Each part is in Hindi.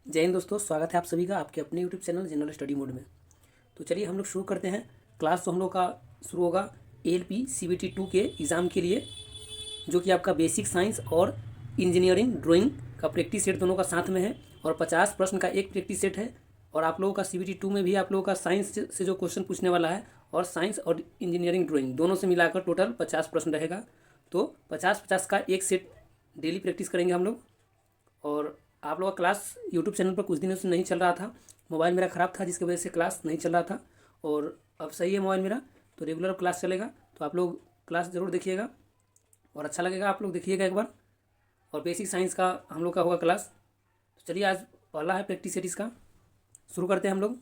जय हिंद दोस्तों, स्वागत है आप सभी का आपके अपने YouTube channel general study mode में। तो चलिए हम लोग शुरू करते हैं। क्लास तो हम लोग का शुरू होगा ALP CBT 2 के एग्ज़ाम के लिए, जो कि आपका बेसिक साइंस और इंजीनियरिंग ड्राइंग का प्रैक्टिस सेट दोनों का साथ में है और 50 प्रश्न का एक प्रैक्टिस सेट है। और आप लोगों का CBT 2 में भी आप लोगों का साइंस से जो क्वेश्चन पूछने वाला है और साइंस और इंजीनियरिंग ड्राइंग दोनों से मिलाकर टोटल 50 प्रश्न रहेगा। तो 50-50 का एक सेट डेली प्रैक्टिस करेंगे हम लोग। और आप लोग का क्लास यूट्यूब चैनल पर कुछ दिनों से नहीं चल रहा था, मोबाइल मेरा ख़राब था जिसकी वजह से क्लास नहीं चल रहा था। और अब सही है मोबाइल मेरा, तो रेगुलर क्लास चलेगा। तो आप लोग क्लास ज़रूर देखिएगा और अच्छा लगेगा, आप लोग देखिएगा एक बार। और बेसिक साइंस का हम लोग का होगा क्लास। तो चलिए आज पहला है प्रैक्टिस सेट इसका, शुरू करते हैं हम लोग।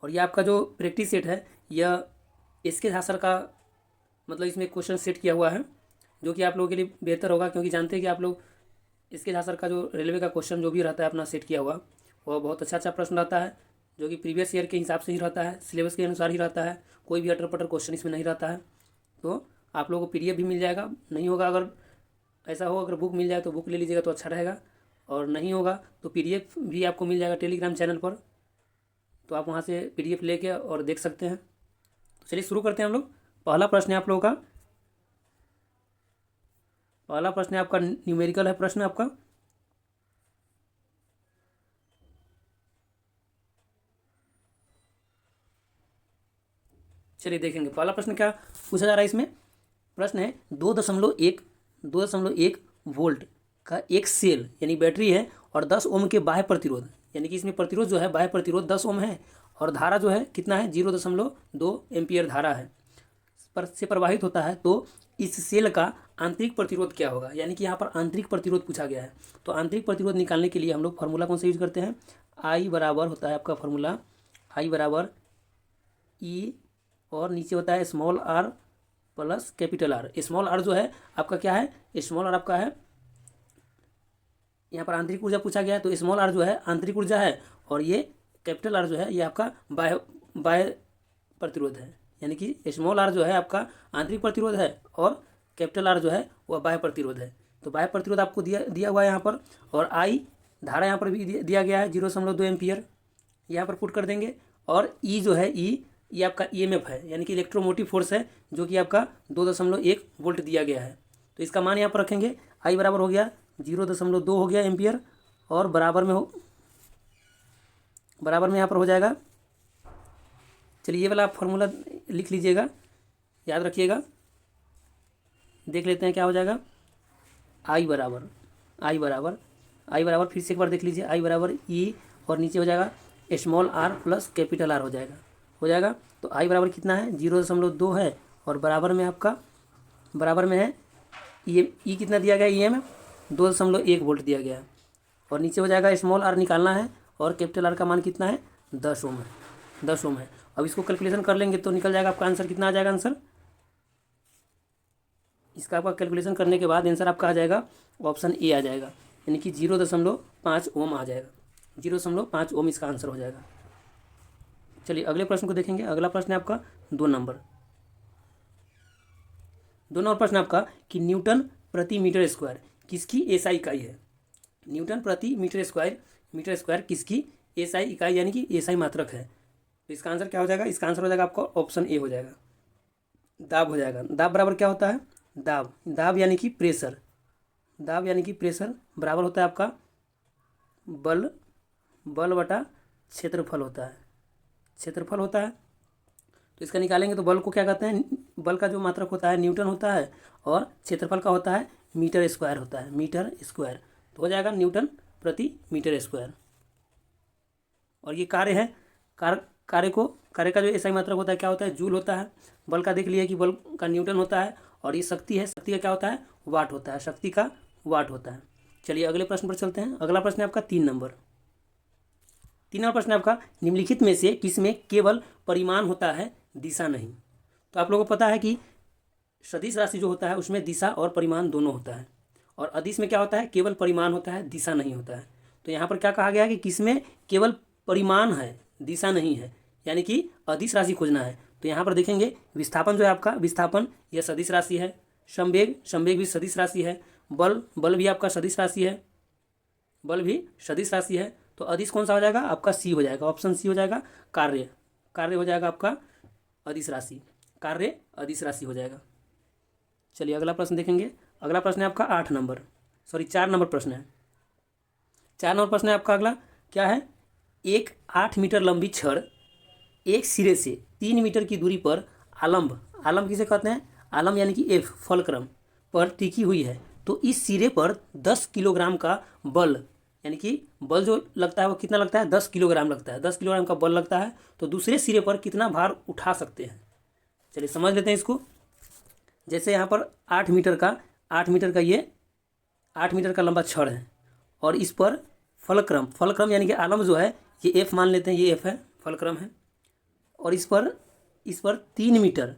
और ये आपका जो प्रैक्टिस सेट है यह इसके सर का मतलब इसमें क्वेश्चन सेट किया हुआ है, जो कि आप लोगों के लिए बेहतर होगा, क्योंकि जानते हैं कि आप लोग इसके सर का जो रेलवे का क्वेश्चन जो भी रहता है अपना सेट किया हुआ, वह बहुत अच्छा प्रश्न रहता है, जो कि प्रीवियस ईयर के हिसाब से ही रहता है, सिलेबस के अनुसार ही रहता है, कोई भी अटर पटर क्वेश्चन इसमें नहीं रहता है। तो आप लोगों को PDF भी मिल जाएगा, नहीं होगा अगर ऐसा हो, अगर बुक मिल जाए तो बुक ले लीजिएगा तो अच्छा रहेगा, और नहीं होगा तो PDF भी आपको मिल जाएगा टेलीग्राम चैनल पर, तो आप वहाँ से PDF लेके और देख सकते हैं। तो चलिए शुरू करते हैं हम लोग। पहला प्रश्न है आप लोगों का, पहला प्रश्न है आपका न्यूमेरिकल है प्रश्न आपका। चलिए देखेंगे पहला प्रश्न क्या पूछा जा रहा है। इसमें प्रश्न है 2.1 वोल्ट का एक सेल यानी बैटरी है और 10 ओम के बाह्य प्रतिरोध, यानी कि इसमें प्रतिरोध जो है बाह्य प्रतिरोध 10 ओम है और धारा जो है कितना है 0.2 एम्पियर धारा है पर से प्रवाहित होता है। तो इस सेल का आंतरिक प्रतिरोध क्या होगा, यानी कि यहाँ पर आंतरिक प्रतिरोध पूछा गया है। तो आंतरिक प्रतिरोध निकालने के लिए हम लोग फार्मूला कौन सा यूज करते हैं, I बराबर होता है आपका फार्मूला I बराबर E और नीचे होता है small r plus capital R। Small r जो है आपका क्या है, स्मॉल r आपका है, यहाँ पर आंतरिक ऊर्जा पूछा गया है तो स्मॉल r जो है आंतरिक ऊर्जा है, और ये कैपिटल R जो है ये आपका बाह्य प्रतिरोध है, यानी कि स्मॉल r जो है आपका आंतरिक प्रतिरोध है और कैपिटल R जो है वह बाह्य प्रतिरोध है। तो बाह्य प्रतिरोध आपको दिया हुआ है यहाँ पर, और I धारा यहाँ पर भी दिया गया है 0.2 एम्पियर, यहाँ पर पुट कर देंगे। और E जो है ये आपका EMF है, यानी कि इलेक्ट्रोमोटिव फोर्स है, जो कि आपका 2.1 वोल्ट दिया गया है। तो इसका मान यहाँ पर रखेंगे, I बराबर हो गया 0.2 हो गया एम्पियर, और बराबर में यहाँ पर हो जाएगा। चलिए ये वाला आप फॉर्मूला लिख लीजिएगा, याद रखिएगा। देख लेते हैं क्या हो जाएगा। I बराबर फिर से एक बार देख लीजिए, I बराबर E और नीचे हो जाएगा small r plus capital R हो जाएगा। तो I बराबर कितना है 0.2 है, और बराबर में है E कितना दिया गया, EMF 2.1 वोल्ट दिया गया है, और नीचे हो जाएगा स्मॉल r निकालना है, और कैपिटल R का मान कितना है 10 ओम है। अब इसको कैलकुलेशन कर लेंगे तो निकल जाएगा आपका आंसर। कितना आ जाएगा आंसर इसका, आपका कैलकुलेशन करने के बाद आंसर आपका आ जाएगा ऑप्शन A आ जाएगा, यानी कि 0.5 ओम आ जाएगा। 0.5 ओम इसका आंसर हो जाएगा। चलिए अगले प्रश्न को देखेंगे। अगला प्रश्न है आपका 2 नंबर प्रश्न आपका कि न्यूटन प्रति मीटर स्क्वायर किसकी SI इकाई है। न्यूटन प्रति मीटर स्क्वायर किसकी SI इकाई यानी कि SI मात्रक है। तो इसका आंसर क्या हो जाएगा, इसका आंसर हो जाएगा आपका ऑप्शन A हो जाएगा, दाब हो जाएगा। दाब बराबर क्या होता है, दाब यानी कि प्रेशर, बराबर होता है आपका बल बटा क्षेत्रफल होता है। तो इसका निकालेंगे तो बल को क्या कहते हैं, बल का जो मात्रक होता है न्यूटन होता है, और क्षेत्रफल का होता है मीटर स्क्वायर तो हो जाएगा न्यूटन प्रति मीटर स्क्वायर। और ये कार्य है, कार्य का जो SI मात्रक होता है क्या होता है, जूल होता है। बल का देख लिया कि बल का न्यूटन होता है, और ये शक्ति है, शक्ति का क्या होता है, वाट होता है, शक्ति का वाट होता है। चलिए अगले प्रश्न पर चलते हैं। अगला प्रश्न है आपका 3 नंबर प्रश्न है आपका निम्नलिखित में से किसमें केवल परिमाण होता है दिशा नहीं। तो आप लोगों को पता है कि सदिश राशि जो होता है उसमें दिशा और परिमाण दोनों होता है, और अदिश में क्या होता है, केवल परिमाण होता है, दिशा नहीं होता है। तो यहाँ पर क्या कहा गया है कि किसमें केवल परिमाण है दिशा नहीं है, यानी कि अदिश राशि खोजना है। तो यहाँ पर देखेंगे विस्थापन जो है आपका, विस्थापन यह सदिश राशि है, संवेग भी सदिश राशि है, बल भी आपका सदिश राशि है, बल भी सदिश राशि है, तो अदिश कौन सा हो जाएगा आपका? सी हो जाएगा, ऑप्शन सी हो जाएगा। कार्य, कार्य हो जाएगा आपका अदिश राशि, कार्य अदिश राशि हो जाएगा। चलिए अगला प्रश्न देखेंगे। अगला प्रश्न है आपका 8 नंबर, सॉरी 4 नंबर प्रश्न है। 4 नंबर प्रश्न है आपका अगला, क्या है? एक 8 मीटर लंबी छड़ एक सिरे से 3 मीटर की दूरी पर आलम्ब, आलम्ब किसे कहते हैं? आलम्ब यानी कि एफ, फलक्रम पर टिकी हुई है, तो इस सिरे पर 10 किलोग्राम का बल, यानी कि बल जो लगता है वो कितना लगता है? 10 किलोग्राम लगता है। 10 किलोग्राम का बल लगता है, तो दूसरे सिरे पर कितना भार उठा सकते हैं? चलिए समझ लेते हैं इसको। जैसे यहाँ पर 8 मीटर का, 8 मीटर का ये 8 मीटर का लंबा छड़ है, और इस पर फलक्रम, फलक्रम यानी कि आलम्ब जो है ये एफ मान लेते हैं, ये एफ है, फलक्रम है, और इस पर 3 मीटर,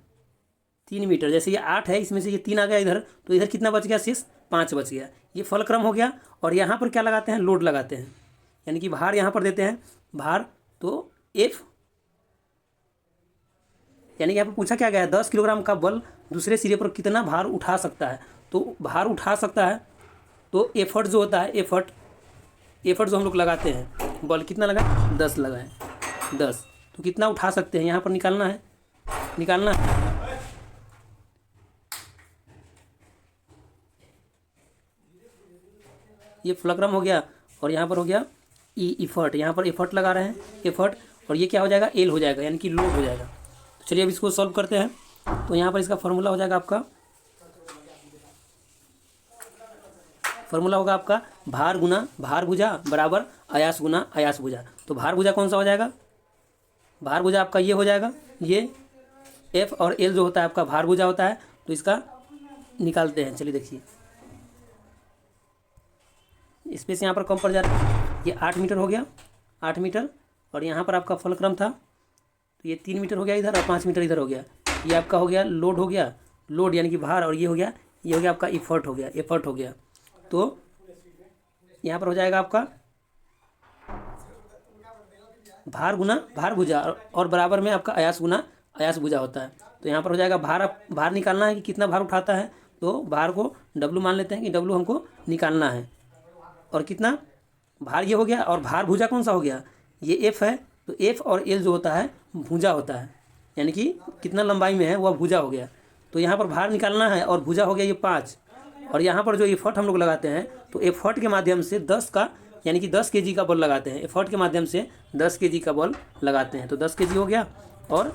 3 मीटर, जैसे ये 8 है, इसमें से ये 3 आ गया इधर, तो इधर कितना बच गया? शेष 5 बच गया। ये फलक्रम हो गया। और यहाँ पर क्या लगाते हैं? लोड लगाते हैं, यानी कि भार यहाँ पर देते हैं, भार, तो एफ, यानी कि यहाँ पर पूछा क्या गया है? 10 किलोग्राम का बल दूसरे सिरे पर कितना भार उठा सकता है? तो भार उठा सकता है, तो एफर्ट जो होता है, एफर्ट जो हम लोग लगाते हैं, बल कितना लगाए? 10 लगाए, 10, तो कितना उठा सकते हैं यहाँ पर निकालना है, निकालना है। ये फलक्रम हो गया, और यहाँ पर हो गया ई, इफर्ट, यहाँ पर एफर्ट लगा रहे हैं, एफर्ट, और ये क्या हो जाएगा? एल हो जाएगा, यानी कि लोड हो जाएगा। तो चलिए अब इसको सॉल्व करते हैं। तो यहाँ पर इसका फॉर्मूला हो जाएगा आपका, फॉर्मूला होगा आपका भार गुना भार भुजा बराबर आयास गुना आयास भुजा। तो भार भुजा कौन सा हो जाएगा? भार भुजा आपका ये हो जाएगा, ये एफ और एल जो होता है आपका भार भुजा होता है, तो इसका निकालते हैं। चलिए देखिए, स्पेस यहाँ पर कम पड़ जा रहा है। ये 8 मीटर हो गया, 8 मीटर, और यहाँ पर आपका फलक्रम था, तो ये 3 मीटर हो गया इधर, और 5 मीटर इधर हो गया। ये आपका हो गया लोड, हो गया लोड यानी कि भार, और ये हो गया, ये हो गया आपका इफर्ट हो गया, एफर्ट हो गया। तो यहाँ पर हो जाएगा आपका भार गुना भार भुजा, और बराबर में आपका आयास गुना आयास भुजा होता है। तो यहाँ पर हो जाएगा भार निकालना है कि कितना भार उठाता है, तो भार को डब्लू मान लेते हैं कि डब्लू हमको निकालना है, और कितना भार ये हो गया, और भार भुजा कौन सा हो गया? ये एफ है, तो एफ और एल जो होता है भुजा होता है, यानी कि कितना लंबाई में है वह भुजा हो गया। तो यहाँ पर भार निकालना है, और भुजा हो गया ये 5, और यहाँ पर जो एफर्ट हम लोग लगाते हैं, तो एफर्ट के माध्यम से 10 का, यानी कि 10 kg का बल लगाते हैं, एफर्ट के माध्यम से 10 kg का बल लगाते हैं, तो 10 kg हो गया। और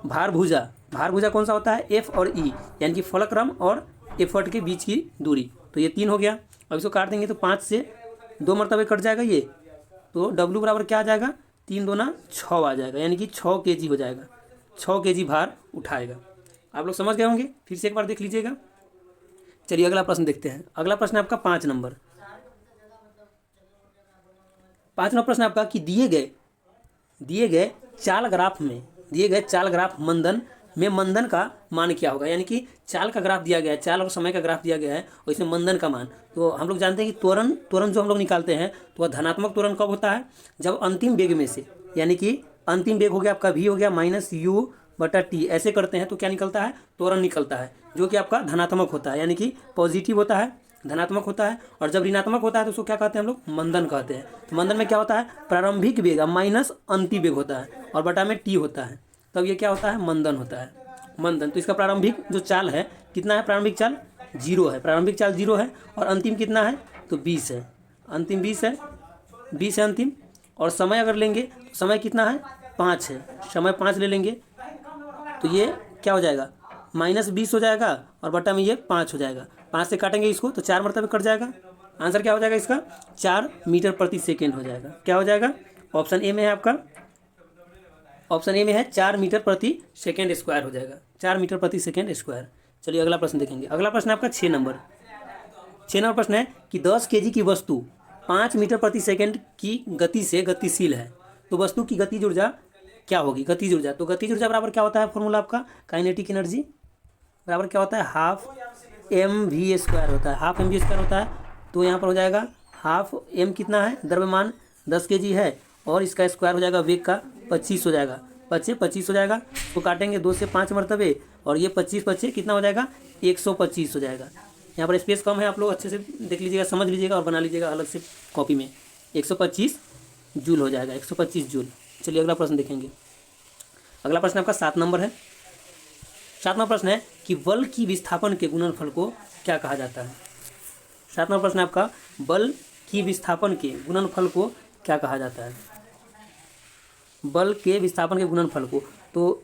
भार भुजा कौन सा होता है? एफ और ई, यानी कि फलक्रम और एफर्ट के बीच की दूरी, तो ये 3 हो गया। अब इसको काट देंगे तो 5 से 2 मरतबे कट जाएगा ये, तो डब्लू बराबर क्या आ जाएगा? 3 दूना 6 आ जाएगा, यानी कि 6 kg हो जाएगा, 6 kg भार उठाएगा। आप लोग समझ गए होंगे, फिर से एक बार देख लीजिएगा। चलिए अगला प्रश्न देखते हैं। अगला प्रश्न है आपका 5 नंबर। 5 नंबर प्रश्न आपका कि दिए गए चाल ग्राफ मंदन का मान क्या होगा? यानी कि चाल का ग्राफ दिया गया है, चाल और समय का ग्राफ दिया गया है, और इसमें मंदन का मान। तो हम लोग जानते हैं कि त्वरण जो हम लोग निकालते हैं, तो वह धनात्मक त्वरण कब होता है? जब अंतिम वेग में से, यानी कि अंतिम वेग हो गया आपका v हो गया माइनस यू बटा टी, ऐसे करते हैं तो क्या निकलता है? त्वरण निकलता है, जो कि आपका धनात्मक होता है, यानी कि पॉजिटिव होता है, धनात्मक होता है। और जब ऋणात्मक होता है तो उसको क्या कहते हैं हम लोग? मंदन कहते हैं। तो मंदन में क्या होता है? प्रारंभिक वेग माइनस अंतिम वेग होता है, और बटा में टी होता है, तब ये क्या होता है? मंदन होता है, मंदन। तो इसका प्रारंभिक जो चाल है कितना है? प्रारंभिक चाल 0 है, प्रारंभिक चाल 0 है, और अंतिम कितना है? तो 20 है, अंतिम 20 है, 20 है अंतिम। और समय अगर लेंगे तो समय कितना है? 5 है, समय 5 ले लेंगे, तो ये क्या हो जाएगा? -20 हो जाएगा, और बटा में ये 5 हो जाएगा। 5 से काटेंगे इसको तो 4 मरतबे कट जाएगा। आंसर क्या हो जाएगा इसका? 4 मीटर प्रति सेकेंड हो जाएगा। क्या हो जाएगा? ऑप्शन ए में है आपका, ऑप्शन ए में है 4 मीटर प्रति सेकेंड स्क्वायर हो जाएगा, 4 मीटर प्रति सेकेंड स्क्वायर। चलिए अगला प्रश्न देखेंगे। अगला प्रश्न आपका 6 नंबर प्रश्न है कि 10 kg की वस्तु 5 मीटर प्रति सेकेंड की गति से गतिशील है, तो वस्तु की गतिज ऊर्जा क्या होगी? गतिज ऊर्जा, तो गतिज ऊर्जा बराबर क्या होता है? फॉर्मूला आपका काइनेटिक एनर्जी बराबर क्या होता है? हाफ mv² होता है, हाफ mv² होता है। तो यहाँ पर हो जाएगा हाफ m कितना है? द्रव्यमान 10 kg है, और इसका स्क्वायर हो जाएगा वेग का 25 हो जाएगा, 25 हो जाएगा। तो काटेंगे 2 से 5 मरतबे, और ये 25 कितना हो जाएगा? 125 हो जाएगा, यहाँ पर स्पेस कम है, आप लोग अच्छे से देख लीजिएगा, समझ लीजिएगा और बना लीजिएगा अलग से कॉपी में। 125 जूल हो जाएगा, 125 जूल। चलिए अगला प्रश्न देखेंगे। अगला प्रश्न आपका 7 नंबर है। 7वां प्रश्न है कि बल की विस्थापन के गुणनफल को क्या कहा जाता है। 7वां प्रश्न आपका बल की विस्थापन के गुणनफल को क्या कहा जाता है। बल के विस्थापन के गुणनफल को, तो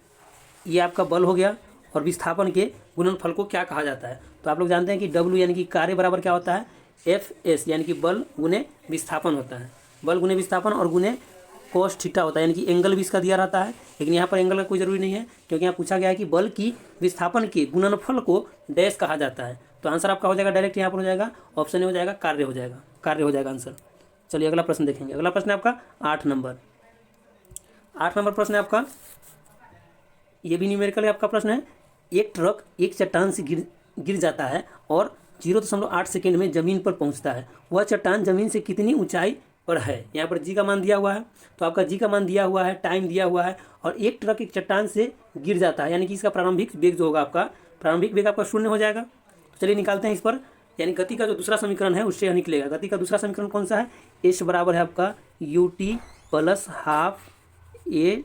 ये आपका बल हो गया, और विस्थापन के गुणनफल को क्या कहा जाता है। तो आप लोग जानते हैं कि W यानी कि कार्य बराबर क्या होता है, FS यानी कि बल गुने विस्थापन होता है। बल गुने विस्थापन और गुने cos थीटा होता है, यानी कि एंगल भी इसका दिया रहता है, लेकिन यहाँ पर एंगल का कोई ज़रूरी नहीं है, क्योंकि यहाँ पूछा गया है कि बल की विस्थापन के गुणनफल को डैश कहा जाता है। तो आंसर आपका हो जाएगा डायरेक्ट यहाँ पर हो जाएगा, ऑप्शन ए हो जाएगा, कार्य हो जाएगा, कार्य हो जाएगा आंसर। चलिए अगला प्रश्न देखेंगे। अगला प्रश्न है आपका 8 नंबर। 8 नंबर प्रश्न है आपका, ये भी न्यूमेरिकल है आपका प्रश्न है। एक ट्रक एक चट्टान से गिर जाता है और 0.8 सेकेंड में ज़मीन पर पहुंचता है। वह चट्टान ज़मीन से कितनी ऊंचाई पर है। यहाँ पर जी का मान दिया हुआ है, तो आपका जी का मान दिया हुआ है, टाइम दिया हुआ है, और एक ट्रक एक चट्टान से गिर जाता है, यानी कि इसका प्रारंभिक वेग जो होगा आपका, प्रारंभिक वेग आपका 0 हो जाएगा। तो चलिए निकालते हैं इस पर, यानी गति का जो दूसरा समीकरण है उससे यह निकलेगा। गति का दूसरा समीकरण कौन सा है, एस बराबर है आपका ut प्लस हाफ ए,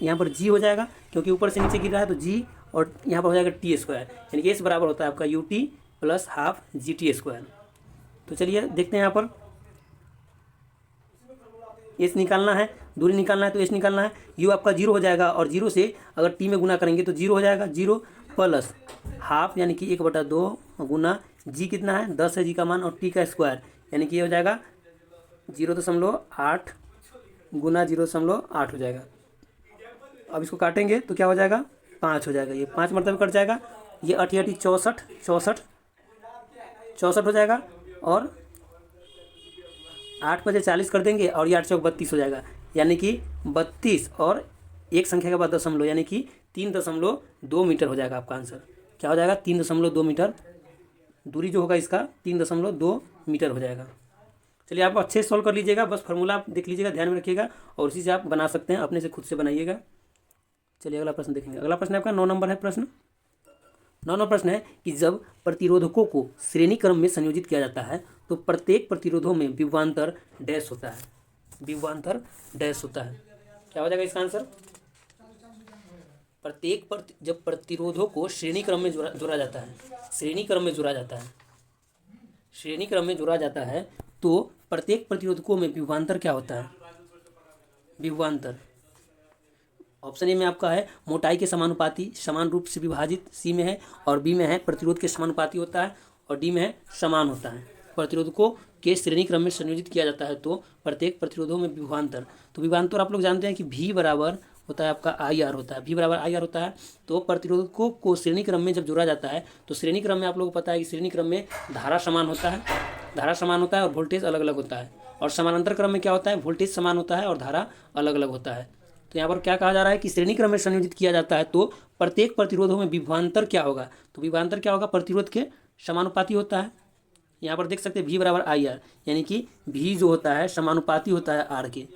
यहाँ पर जी हो जाएगा क्योंकि ऊपर से नीचे गिर रहा है, तो जी, और यहाँ पर हो जाएगा टी स्क्वायर, यानी कि एस बराबर होता है आपका ut plus half G T square. तो चलिए देखते हैं यहाँ पर, एस निकालना है, दूरी निकालना है, तो एस निकालना है, यू आपका 0 हो जाएगा, और 0 से अगर टी में गुना करेंगे तो 0 हो जाएगा, 0 प्लस हाफ यानी कि 1/2 गुना जी कितना है 10 है जी का मान, और टी का स्क्वायर यानी कि ये हो जाएगा 0.8 गुना 0.8 हो जाएगा। अब इसको काटेंगे तो क्या हो जाएगा 5 हो जाएगा, ये 5 मरतबे कट जाएगा, ये 8 64 हो जाएगा, और 8 बजे 40 कर देंगे, और ये 8 चौक 32 हो जाएगा, यानी कि 32 और एक संख्या के बाद दशमलव, यानी कि 3.2 मीटर हो जाएगा आपका आंसर। क्या हो जाएगा 3.2 मीटर, दूरी जो होगा इसका 3.2 मीटर हो जाएगा। चलिए आप अच्छे से सॉल्व कर लीजिएगा, बस फार्मूला आप देख लीजिएगा, ध्यान में रखिएगा, और उसी से आप बना सकते हैं, अपने से खुद से बनाइएगा। चलिए अगला प्रश्न देखेंगे। अगला प्रश्न आपका 9 नंबर है प्रश्न। 9 नंबर प्रश्न है कि जब प्रतिरोधकों को श्रेणी क्रम में संयोजित किया जाता है तो प्रत्येक प्रतिरोधों में विभवांतर डैश होता है, विभवांतर डैश होता है। क्या हो जाएगा इसका आंसर, जब प्रतिरोधों को श्रेणी क्रम में जोड़ा जाता है, श्रेणी क्रम में जोड़ा जाता है, श्रेणी क्रम में जोड़ा जाता है, तो प्रत्येक प्रतिरोधकों में विभवांतर क्या होता है, विभवांतर। ऑप्शन ए में आपका है मोटाई के समानुपाती, समान रूप से विभाजित, सी में है, और बी में है प्रतिरोध के समानुपाती होता है, और डी में है समान होता है। प्रतिरोधकों के श्रेणी क्रम में संयोजित किया जाता है तो प्रत्येक प्रतिरोधों में विभवांतर, तो विभवांतर आप लोग जानते हैं कि V बराबर होता है आपका IR होता है, V बराबर IR होता है। तो प्रतिरोधकों को श्रेणी क्रम में जब जोड़ा जाता है तो श्रेणी क्रम में आप लोगों को पता है कि श्रेणी क्रम में धारा समान होता है, धारा समान होता है और वोल्टेज अलग अलग होता है, और समानांतर क्रम में क्या होता है, वोल्टेज समान होता है और धारा अलग अलग होता है। तो यहाँ पर क्या कहा जा रहा है कि श्रेणी क्रम में संयोजित किया जाता है तो प्रत्येक प्रतिरोधों में विभवांतर क्या होगा, तो विभवांतर क्या होगा, प्रतिरोध के समानुपाती होता है। यहाँ पर देख सकते हैं V बराबर IR, यानी कि V जो होता है समानुपाती होता है R के,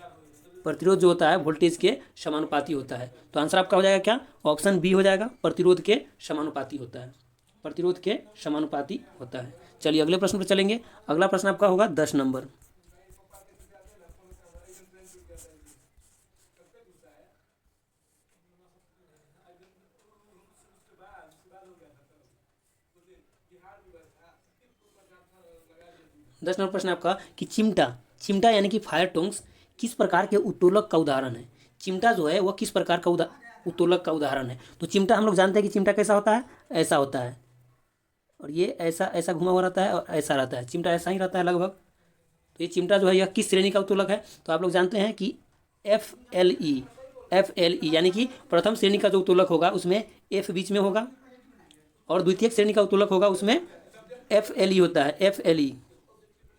प्रतिरोध जो होता है वोल्टेज के समानुपाती होता है। तो आंसर आपका हो जाएगा क्या, ऑप्शन बी हो जाएगा, प्रतिरोध के समानुपाती होता है, प्रतिरोध के समानुपाती होता है। चलिए अगले प्रश्न पर चलेंगे। अगला प्रश्न आपका होगा 10 नंबर। दस नंबर प्रश्न आपका कि चिमटा यानी कि फायर टोंग्स किस प्रकार के उत्तोलक का उदाहरण है। चिमटा जो है वह किस प्रकार का उत्तोलक का उदाहरण है। तो चिमटा हम लोग जानते हैं कि चिमटा कैसा होता है, ऐसा होता है, और ये ऐसा ऐसा घुमा हुआ रहता है और ऐसा रहता है, चिमटा ऐसा ही रहता है लगभग। तो ये चिमटा जो है यह किस श्रेणी का उत्तोलक है, तो आप लोग जानते हैं कि FLE यानी कि प्रथम श्रेणी का जो उत्तोलक होगा उसमें F बीच में होगा, और द्वितीय श्रेणी का उत्तोलक होगा उसमें FLE होता है, FLE,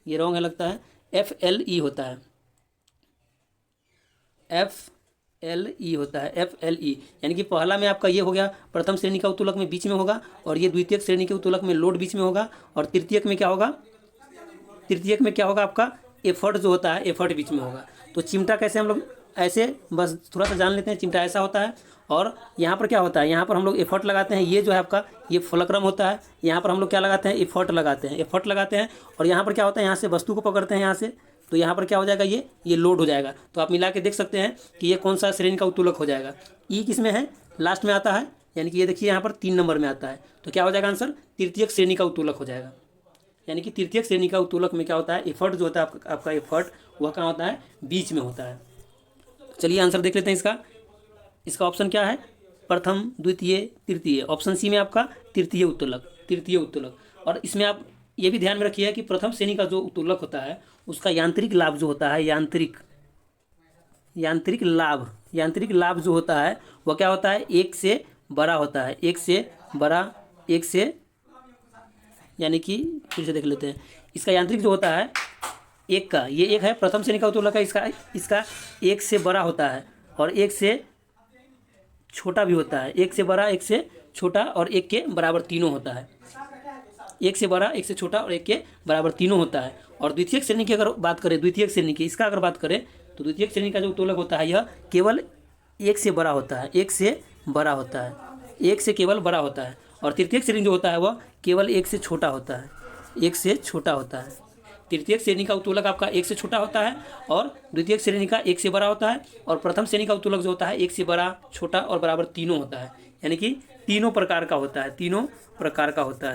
ये रॉन्ग है लगता है, FLE होता है, FLE होता है, FLE यानी कि पहला में आपका ये हो गया प्रथम श्रेणी का उत्तोलक में बीच में होगा, और ये द्वितीय श्रेणी के उत्तोलक में लोड बीच में होगा, और तृतीयक में क्या होगा, तृतीयक में क्या होगा आपका एफर्ट जो होता है, एफर्ट बीच में होगा। तो चिमटा कैसे हम लोग ऐसे बस थोड़ा सा जान लेते हैं, चिमटा ऐसा होता है और यहाँ पर क्या होता है, यहाँ पर हम लोग एफर्ट लगाते हैं, ये जो है आपका ये फुलक्रम होता है, यहाँ पर हम लोग क्या लगाते हैं, एफर्ट लगाते हैं, एफर्ट लगाते हैं और यहाँ पर क्या होता है, यहाँ से वस्तु को पकड़ते हैं यहाँ से, तो यहाँ पर क्या हो जाएगा, ये लोड हो जाएगा। तो आप मिला के देख सकते हैं कि ये कौन सा श्रेणी का उत्तोलक हो जाएगा। ई किस में है, लास्ट में आता है, यानी कि ये देखिए यहाँ पर 3 नंबर में आता है, तो क्या हो जाएगा आंसर, तृतीयक श्रेणी का उत्तोलक हो जाएगा। यानी कि तृतीयक श्रेणी का उत्तोलक में क्या होता है, एफर्ट जो होता है आपका एफर्ट वह कहाँ होता है, बीच में होता है। चलिए आंसर देख लेते हैं इसका ऑप्शन क्या है, प्रथम द्वितीय तृतीय, ऑप्शन सी में आपका तृतीय उत्तोलक। और इसमें आप ये भी ध्यान में रखिए कि प्रथम श्रेणी का जो उत्तोलक होता है उसका यांत्रिक लाभ जो होता है, यांत्रिक लाभ जो होता है वह क्या होता है, 1 से बड़ा होता है, 1 से यानी कि फिर से देख लेते हैं, इसका यांत्रिक जो होता है 1 का, ये 1 है प्रथम श्रेणी का उत्तोलक है, इसका 1 से बड़ा होता है और 1 से छोटा भी होता है, 1 से बड़ा 1 से छोटा और 1 के बराबर तीनों होता है, 1 से बड़ा 1 से छोटा और 1 के बराबर तीनों होता है। और द्वितीयक श्रेणी की अगर बात करें, द्वितीयक श्रेणी की इसका अगर बात करें तो द्वितीयक श्रेणी का जो उत्तोलक होता है यह केवल 1 से बड़ा होता है, 1 से बड़ा होता है, 1 से केवल बड़ा होता है। और तृतीयक श्रेणी जो होता है वह केवल 1 से छोटा होता है, 1 से छोटा होता है। तृतीयक श्रेणी का उत्तोलक आपका 1 से छोटा होता है और द्वितीयक श्रेणी का 1 से बड़ा होता है और प्रथम श्रेणी का उत्तोलक जो होता है 1 से बड़ा, छोटा और बराबर तीनों होता है, यानी कि तीनों प्रकार का होता है, तीनों प्रकार का होता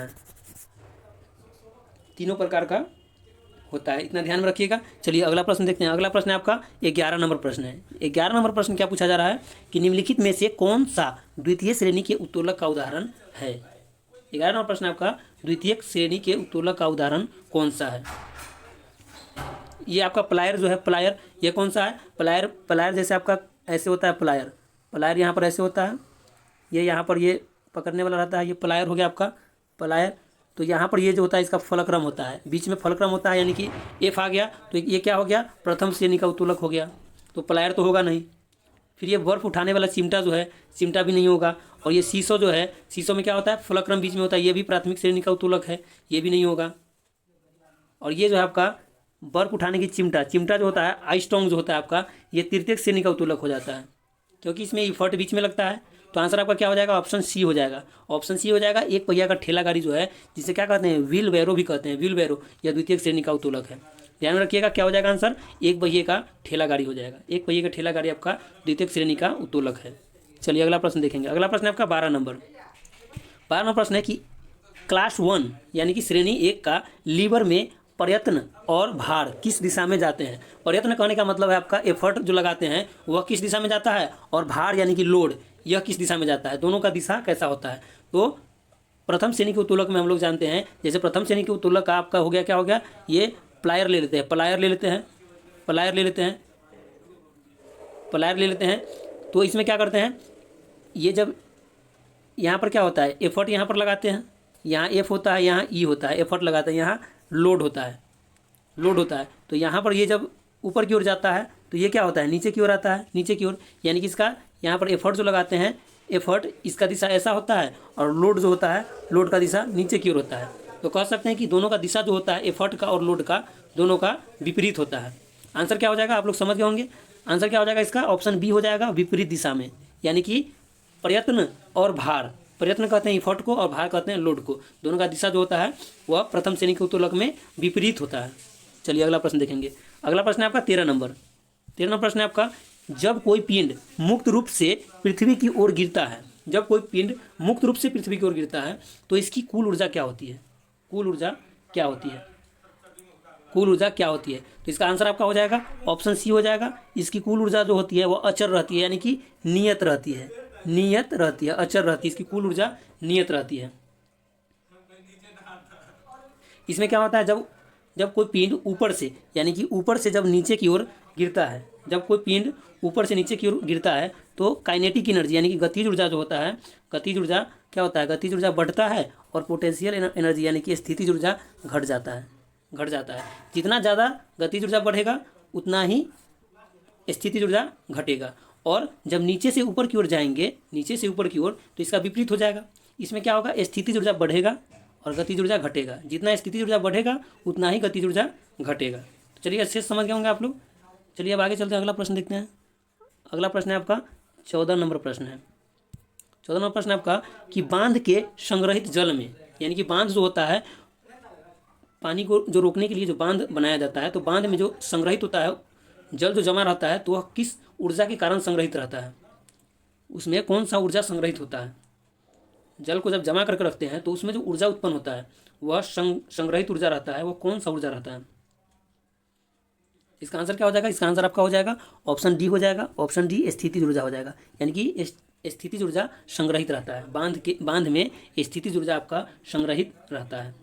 है, इतना ध्यान में रखिएगा। चलिए अगला प्रश्न देखते हैं। अगला प्रश्न है आपका 11 नंबर प्रश्न है। 11 नंबर प्रश्न क्या पूछा जा रहा है कि निम्नलिखित में से कौन सा द्वितीय श्रेणी के उत्तोलक का उदाहरण है। 11 नंबर प्रश्न आपका द्वितीयक श्रेणी के उत्तोलक का उदाहरण कौन सा है। ये आपका प्लायर जो है, प्लायर ये कौन सा है, प्लायर जैसे आपका ऐसे होता है, प्लायर यहाँ पर ऐसे होता है, ये यहाँ पर ये पकड़ने वाला रहता है, ये प्लायर हो गया आपका प्लायर। तो यहाँ पर ये जो होता है इसका फलक्रम होता है, बीच में फलक्रम होता है, यानी कि एफ आ गया तो ये क्या हो गया, प्रथम श्रेणी का उत्तोलक हो गया। तो प्लायर तो होगा नहीं, फिर ये बर्फ उठाने वाला चिमटा जो है, चिमटा भी नहीं होगा। और ये शीशो जो है, शीशो में क्या होता है, फलक्रम बीच में होता है, ये भी प्राथमिक श्रेणी का उत्तोलक है, ये भी नहीं होगा। और ये जो है आपका बर्फ उठाने की चिमटा जो होता है, आइस्टोंग जो होता है आपका, ये तृतीयक श्रेणी का उत्तोलक हो जाता है, क्योंकि इसमें इफर्ट बीच में लगता है। तो आंसर आपका क्या हो जाएगा, ऑप्शन सी हो जाएगा। ऑप्शन सी हो जाएगा। एक पहिया का ठेला गाड़ी जो है, जिसे क्या कहते हैं, व्हील बैरो भी कहते हैं, व्हील बैरो, यह द्वितीयक श्रेणी का उत्तोलक है। ध्यान में रखिएगा क्या हो जाएगा आंसर, एक पहिए का ठेला गाड़ी हो जाएगा। एक पहिए का ठेला गाड़ी आपका द्वितीयक श्रेणी का उत्तोलक है। चलिए अगला प्रश्न देखेंगे। अगला प्रश्न है आपका 12 नंबर प्रश्न है कि क्लास 1 यानी कि श्रेणी 1 का लीवर में प्रयत्न और भार किस दिशा में जाते हैं। प्रयत्न कहने का मतलब है आपका एफर्ट जो लगाते हैं वह किस दिशा में जाता है, और भार यानी कि लोड यह किस दिशा में जाता है, दोनों का दिशा कैसा होता है। तो प्रथम श्रेणी के उत्तोलक में हम लोग जानते हैं, जैसे प्रथम श्रेणी के उत्तोलक का आपका हो गया, क्या हो गया, ये प्लायर ले लेते हैं। तो इसमें क्या करते हैं, ये जब यहाँ पर क्या होता है, एफर्ट यहाँ पर लगाते हैं, यहाँ एफ होता है, यहाँ ई होता है, एफर्ट लगाते हैं, यहाँ लोड होता है। तो यहाँ पर ये जब ऊपर की ओर जाता है तो ये क्या होता है, नीचे की ओर आता है, नीचे की ओर, यानी कि इसका यहाँ पर एफर्ट जो लगाते हैं, एफर्ट इसका दिशा ऐसा होता है, और लोड जो होता है, लोड का दिशा नीचे की ओर होता है। तो कह सकते हैं कि दोनों का दिशा जो होता है, एफर्ट का और लोड का, दोनों का विपरीत होता है। आंसर क्या हो जाएगा, आप लोग समझ गए होंगे। आंसर क्या हो जाएगा इसका, ऑप्शन बी हो जाएगा, विपरीत दिशा में, यानी कि प्रयत्न और भार, प्रयत्न कहते हैं एफर्ट को और भार कहते हैं लोड को, दोनों का दिशा जो होता है वह प्रथम श्रेणी के उत्तोलक में विपरीत होता है। चलिए अगला प्रश्न देखेंगे। अगला प्रश्न है आपका 13 नंबर प्रश्न है आपका, जब कोई पिंड मुक्त रूप से पृथ्वी की ओर गिरता है, तो इसकी कुल ऊर्जा क्या होती है, कुल ऊर्जा क्या होती है। तो इसका आंसर आपका हो जाएगा ऑप्शन सी हो जाएगा। इसकी कुल ऊर्जा जो होती है वह अचर रहती है, यानी कि नियत रहती है, अचर रहती है, इसकी कुल ऊर्जा नियत रहती है। इसमें क्या होता है, जब कोई पिंड ऊपर से, यानी कि ऊपर से जब नीचे की ओर गिरता है, तो काइनेटिक एनर्जी यानी कि गतिज ऊर्जा जो होता है, गतिज ऊर्जा क्या होता है, गतिज ऊर्जा बढ़ता है, और पोटेंशियल एनर्जी यानी कि स्थितिज ऊर्जा घट जाता है। जितना ज़्यादा गतिज ऊर्जा बढ़ेगा उतना ही स्थितिज ऊर्जा घटेगा, और जब नीचे से ऊपर की ओर जाएंगे, तो इसका विपरीत हो जाएगा। इसमें क्या होगा, स्थितिज ऊर्जा बढ़ेगा और गतिज ऊर्जा घटेगा। जितना स्थितिज ऊर्जा बढ़ेगा उतना ही गतिज ऊर्जा घटेगा। तो चलिए अच्छे से समझ गए होंगे आप लोग। चलिए अब आगे चलते हैं, अगला प्रश्न देखते हैं। अगला प्रश्न है आपका 14 नंबर प्रश्न है। 14 नंबर प्रश्न आपका कि बांध के संग्रहित जल में, यानी कि बांध जो होता है पानी को जो रोकने के लिए जो बांध बनाया जाता है, तो बांध में जो संग्रहित होता है जल जो जमा रहता है, तो वह किस ऊर्जा के कारण संग्रहित रहता है, उसमें कौन सा ऊर्जा संग्रहित होता है। जल को जब जमा करके रखते हैं तो उसमें जो ऊर्जा उत्पन्न होता है वह संग्रहित ऊर्जा रहता है, वह कौन सा ऊर्जा रहता है। इसका आंसर क्या हो जाएगा, इसका आंसर आपका हो जाएगा ऑप्शन डी हो जाएगा। ऑप्शन डी स्थितिज ऊर्जा हो जाएगा, यानी कि स्थितिज ऊर्जा संग्रहित रहता है। बांध में स्थितिज ऊर्जा आपका संग्रहित रहता है।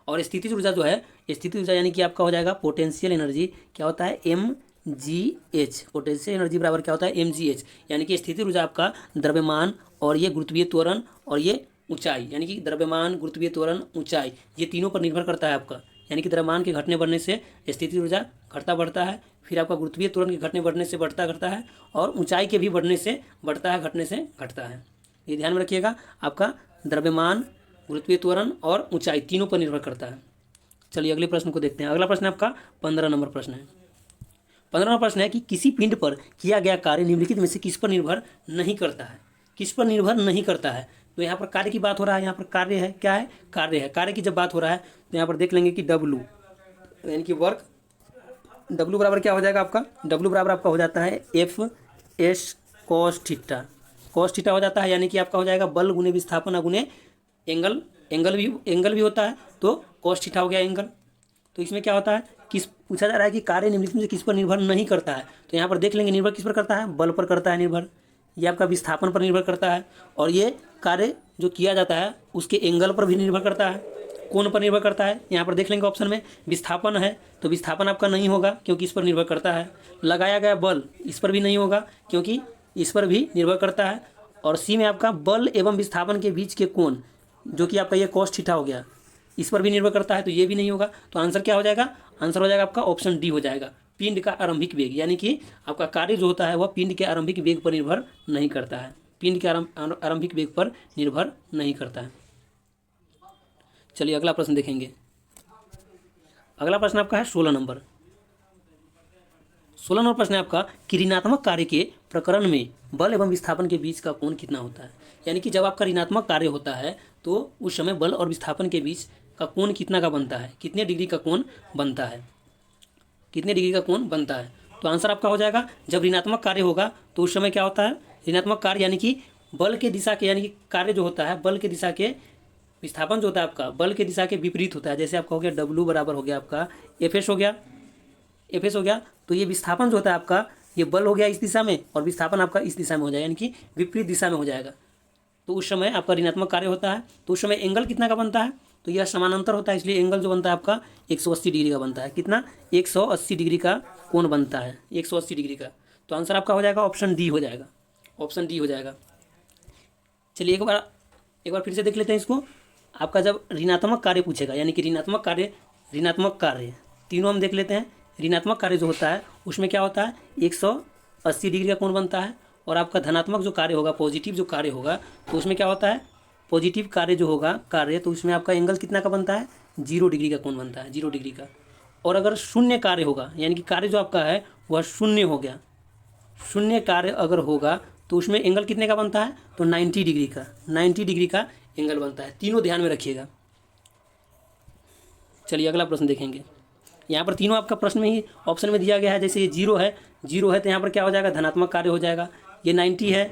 और स्थितिज ऊर्जा जो है, स्थितिज ऊर्जा यानी कि आपका हो जाएगा पोटेंशियल एनर्जी, क्या होता है mgh। पोटेंशियल एनर्जी बराबर क्या होता है mgh, यानी कि स्थितिज ऊर्जा आपका द्रव्यमान और ये गुरुत्वीय त्वरण और ये ऊंचाई, यानी कि द्रव्यमान, गुरुत्वीय त्वरण, ऊंचाई, ये तीनों पर निर्भर करता है आपका। यानी कि द्रव्यमान के घटने बढ़ने से स्थितिज ऊर्जा घटता बढ़ता है, फिर आपका गुरुत्वीय त्वरण के घटने बढ़ने से बढ़ता घटता है, और ऊंचाई के भी बढ़ने से बढ़ता है, घटने से घटता है। ये ध्यान में रखिएगा, आपका द्रव्यमान, गुरुत्वीय त्वरण और ऊंचाई तीनों पर निर्भर करता है। चलिए अगले प्रश्न को देखते हैं। अगला प्रश्न आपका 15 नंबर प्रश्न है। 15 नंबर प्रश्न है कि किसी पिंड पर किया गया कार्य निम्नलिखित में से किस पर निर्भर नहीं करता है। किस पर निर्भर नहीं करता है, तो यहाँ पर कार्य की बात हो रहा है। यहाँ पर कार्य है, क्या है, कार्य है। कार्य की जब बात हो रहा है तो यहाँ पर देख लेंगे कि W यानी कि वर्क, W बराबर क्या हो जाएगा आपका, W बराबर आपका हो जाता है FS cos theta. cos theta हो जाता है, यानी कि आपका हो जाएगा बल गुने विस्थापन गुने एंगल। एंगल भी होता है, तो cos थीटा हो गया एंगल। तो इसमें क्या होता है, किस पूछा जा रहा है कि कार्य निम्नलिखित में से किस पर निर्भर नहीं करता है, तो यहाँ पर देख लेंगे निर्भर किस पर करता है, बल पर करता है निर्भर, ये आपका विस्थापन पर निर्भर करता है, और ये कार्य जो किया जाता है उसके एंगल पर भी निर्भर करता है, कोण पर निर्भर करता है। यहाँ पर देख लेंगे ऑप्शन में विस्थापन है, तो विस्थापन आपका नहीं होगा क्योंकि इस पर निर्भर करता है। लगाया गया बल, इस पर भी नहीं होगा क्योंकि इस पर भी निर्भर करता है। और सी में आपका बल एवं विस्थापन के बीच के कोण, जो कि आपका ये cos थीटा हो गया, इस पर भी निर्भर करता है, तो ये भी नहीं होगा। तो आंसर क्या हो जाएगा, आंसर हो जाएगा आपका ऑप्शन डी हो जाएगा, पिंड का आरंभिक वेग, यानी कि आपका कार्य जो होता है वह पिंड के आरंभिक वेग पर निर्भर नहीं करता है, पिंड के आरंभिक वेग पर निर्भर नहीं करता है। चलिए अगला प्रश्न देखेंगे। अगला प्रश्न आपका है 16 नंबर। 16 नंबर प्रश्न है आपका कि ऋणात्मक कार्य के प्रकरण में बल एवं विस्थापन के बीच का कोण कितना होता है। यानी कि जब आपका ऋणात्मक कार्य होता है तो उस समय बल और विस्थापन के बीच का कोण कितना का बनता है, कितने डिग्री का कोण बनता है, कितने डिग्री का कोण बनता है। तो आंसर आपका हो जाएगा, जब ऋणात्मक कार्य होगा तो उस समय क्या होता है, ऋणात्मक कार्य यानी कि बल के दिशा के, यानी कि कार्य जो होता है बल के दिशा के, विस्थापन जो होता है आपका बल के दिशा के विपरीत होता है। जैसे आपका हो गया W बराबर हो गया आपका FS हो गया, FS हो गया, तो ये विस्थापन जो होता है आपका, ये बल हो गया इस दिशा में और विस्थापन आपका इस दिशा में हो जाएगा, यानी कि विपरीत दिशा में हो जाएगा। तो उस समय आपका ऋणात्मक कार्य होता है, तो उस समय एंगल कितना का बनता है, तो यह समानांतर होता है, इसलिए एंगल जो बनता है आपका 180 डिग्री का बनता है। कितना, 180 डिग्री का कोण बनता है, 180 डिग्री का। तो आंसर आपका हो जाएगा ऑप्शन डी हो जाएगा, ऑप्शन डी हो जाएगा। चलिए एक बार फिर से देख लेते हैं इसको। आपका जब ऋणात्मक कार्य पूछेगा, यानी कि ऋणात्मक कार्य तीनों हम देख लेते हैं। ऋणात्मक कार्य जो होता है उसमें क्या होता है, 180 डिग्री का कोण बनता है। और आपका धनात्मक जो कार्य होगा, पॉजिटिव जो कार्य होगा, तो उसमें क्या होता है, पॉजिटिव कार्य जो होगा तो उसमें आपका एंगल कितना का बनता है, 0 डिग्री का कोण बनता है, 0 डिग्री का। और अगर शून्य कार्य होगा, यानी कि कार्य जो आपका है वह शून्य हो गया, शून्य कार्य अगर होगा तो उसमें एंगल कितने का बनता है, तो 90 डिग्री का, 90 डिग्री का एंगल बनता है। तीनों ध्यान में रखिएगा। चलिए अगला प्रश्न देखेंगे। यहाँ पर तीनों आपका प्रश्न में ही ऑप्शन में दिया गया है। जैसे ये 0 है तो यहाँ पर क्या हो जाएगा, धनात्मक कार्य हो जाएगा। ये 90 है,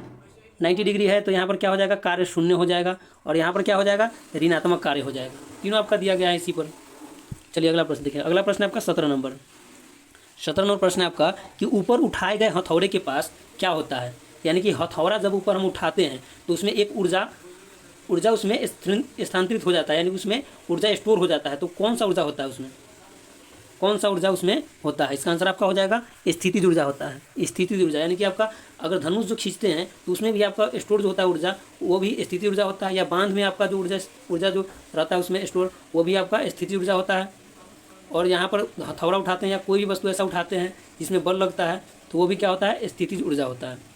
90 डिग्री है, तो यहाँ पर क्या हो जाएगा, कार्य शून्य हो जाएगा। और यहाँ पर क्या हो जाएगा, ऋणात्मक कार्य हो जाएगा। तीनों आपका दिया गया है इसी पर। चलिए अगला प्रश्न देखिए। अगला प्रश्न आपका 17 नंबर। 17 नंबर प्रश्न है आपका कि ऊपर उठाए गए हथौड़े के पास क्या होता है। यानी कि हथौड़ा जब ऊपर हम उठाते हैं तो उसमें एक ऊर्जा उसमें स्थानांतरित हो जाता है, यानी कि उसमें ऊर्जा स्टोर हो जाता है। तो कौन सा ऊर्जा होता है उसमें, कौन सा ऊर्जा उसमें होता है। इसका आंसर आपका हो जाएगा स्थितिज ऊर्जा होता है, स्थितिज ऊर्जा। यानी कि आपका अगर धनुष जो खींचते हैं तो उसमें भी आपका स्टोर जो होता है ऊर्जा, वो भी स्थितिज ऊर्जा होता है। या बांध में आपका जो ऊर्जा जो रहता है उसमें स्टोर, वो भी आपका स्थितिज ऊर्जा होता है। और यहाँ पर हथौड़ा उठाते हैं या कोई भी वस्तु ऐसा उठाते हैं जिसमें बल लगता है, तो वो भी क्या होता है, स्थितिज ऊर्जा होता है।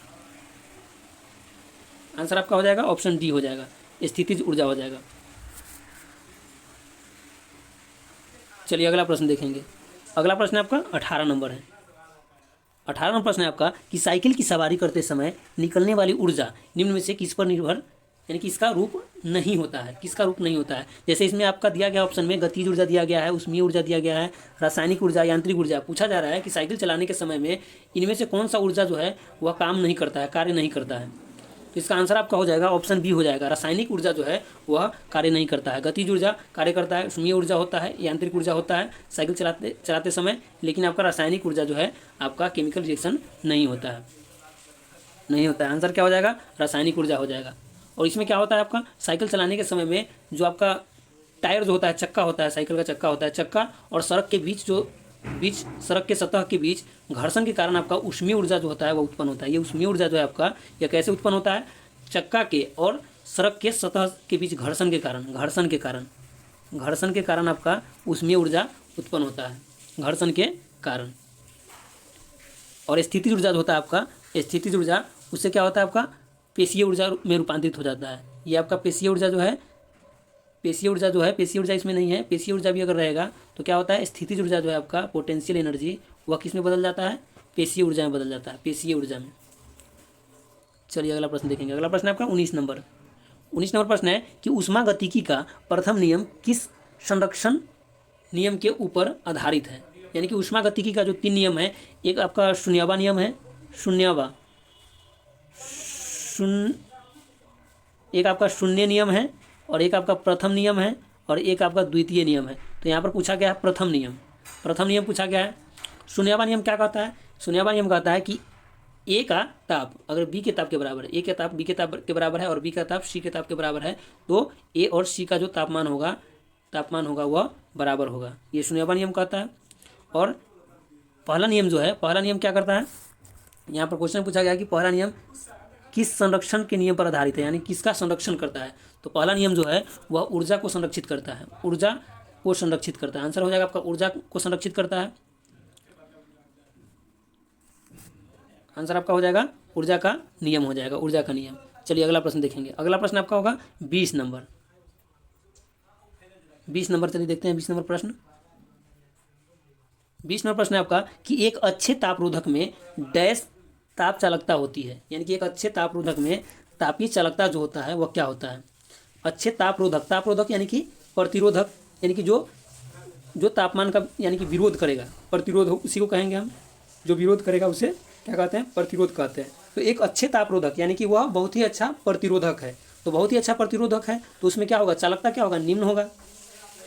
आंसर आपका हो जाएगा ऑप्शन डी हो जाएगा, स्थितिज ऊर्जा हो जाएगा। चलिए अगला प्रश्न देखेंगे। अगला प्रश्न आपका 18 नंबर है। 18वां प्रश्न है आपका कि साइकिल की सवारी करते समय निकलने वाली ऊर्जा निम्न में से किस पर निर्भर, यानी कि इसका रूप नहीं होता है, किसका रूप नहीं होता है। जैसे इसमें आपका दिया गया ऑप्शन में गतिज ऊर्जा दिया गया है, ऊष्मीय ऊर्जा दिया गया है, रासायनिक ऊर्जा, यांत्रिक ऊर्जा। पूछा जा रहा है कि साइकिल चलाने के समय में इनमें से कौन सा ऊर्जा जो है वह काम नहीं करता है, कार्य नहीं करता है। तो इसका आंसर आपका हो जाएगा ऑप्शन बी हो जाएगा, रासायनिक ऊर्जा जो है वह कार्य नहीं करता है। गतिज ऊर्जा कार्य करता है, ऊष्मीय ऊर्जा होता है, यांत्रिक ऊर्जा होता है साइकिल चलाते समय, लेकिन आपका रासायनिक ऊर्जा जो है आपका केमिकल रिएक्शन नहीं होता है, नहीं होता है। आंसर क्या हो जाएगा, रासायनिक ऊर्जा हो जाएगा। और इसमें क्या होता है आपका, साइकिल चलाने के समय में जो आपका टायर जो होता है, चक्का होता है, साइकिल का चक्का होता है, चक्का और सड़क के बीच सड़क के सतह के बीच घर्षण के कारण आपका ऊष्मीय ऊर्जा जो होता है वो उत्पन्न होता है। ये ऊष्मीय ऊर्जा जो है आपका यह कैसे उत्पन्न होता है, चक्का के और सड़क के सतह के बीच घर्षण के कारण आपका ऊष्मीय ऊर्जा उत्पन्न होता है, घर्षण के कारण। और स्थितिज ऊर्जा जो होता है आपका, स्थितिज ऊर्जा उससे क्या होता है आपका पेशीय ऊर्जा में रूपांतरित हो जाता है। ये आपका पेशीय ऊर्जा जो है, पेशीय ऊर्जा इसमें नहीं है। पेशीय ऊर्जा भी अगर रहेगा तो क्या होता है, स्थितिज ऊर्जा जो है आपका पोटेंशियल एनर्जी वह किस में बदल जाता है, पेशीय ऊर्जा में बदल जाता है, पेशीय ऊर्जा में। चलिए अगला प्रश्न देखेंगे। अगला प्रश्न है आपका 19 नंबर प्रश्न है कि ऊष्मागतिकी का प्रथम नियम किस संरक्षण नियम के ऊपर आधारित है। यानी कि ऊष्मागतिकी का जो 3 नियम है, एक आपका शून्यवा नियम है, एक आपका शून्य नियम है, और एक आपका प्रथम नियम है, और एक आपका द्वितीय नियम है। तो यहाँ पर पूछा गया है प्रथम नियम पूछा गया है। शून्यवा नियम क्या कहता है, शून्यवा नियम कहता है कि ए का ताप अगर बी के ताप के बराबर है, ए का ताप बी के ताप के बराबर है और बी का ताप सी के ताप के बराबर है, तो ए और सी का जो तापमान होगा वह बराबर होगा। ये शून्यवा नियम कहता है। और पहला नियम जो है, पहला नियम क्या करता है, यहाँ पर क्वेश्चन पूछा गया कि पहला नियम किस संरक्षण के नियम पर आधारित है, यानी किसका संरक्षण करता है। तो पहला नियम जो है वह ऊर्जा को संरक्षित करता है, ऊर्जा को संरक्षित करता है। आंसर हो जाएगा आपका ऊर्जा को संरक्षित करता है। आंसर आपका हो जाएगा ऊर्जा का नियम हो जाएगा, ऊर्जा का नियम। चलिए अगला प्रश्न देखेंगे। अगला प्रश्न आपका होगा 20 नंबर। चलिए देखते हैं 20 नंबर प्रश्न। 20 नंबर प्रश्न है आपका कि एक अच्छे तापरोधक में डैश ताप चालकता होती है। यानी कि एक अच्छे तापरोधक में तापीय चालकता जो होता है वह क्या होता है। अच्छे तापरोधक यानी कि प्रतिरोधक, यानी कि जो तापमान का यानी कि विरोध करेगा, प्रतिरोध उसी को कहेंगे हम, जो विरोध करेगा उसे क्या कहते हैं, प्रतिरोध कहते हैं। तो एक अच्छे तापरोधक यानी कि वह बहुत ही अच्छा प्रतिरोधक है। तो बहुत ही अच्छा प्रतिरोधक है तो उसमें क्या होगा, चालकता क्या होगा, निम्न होगा।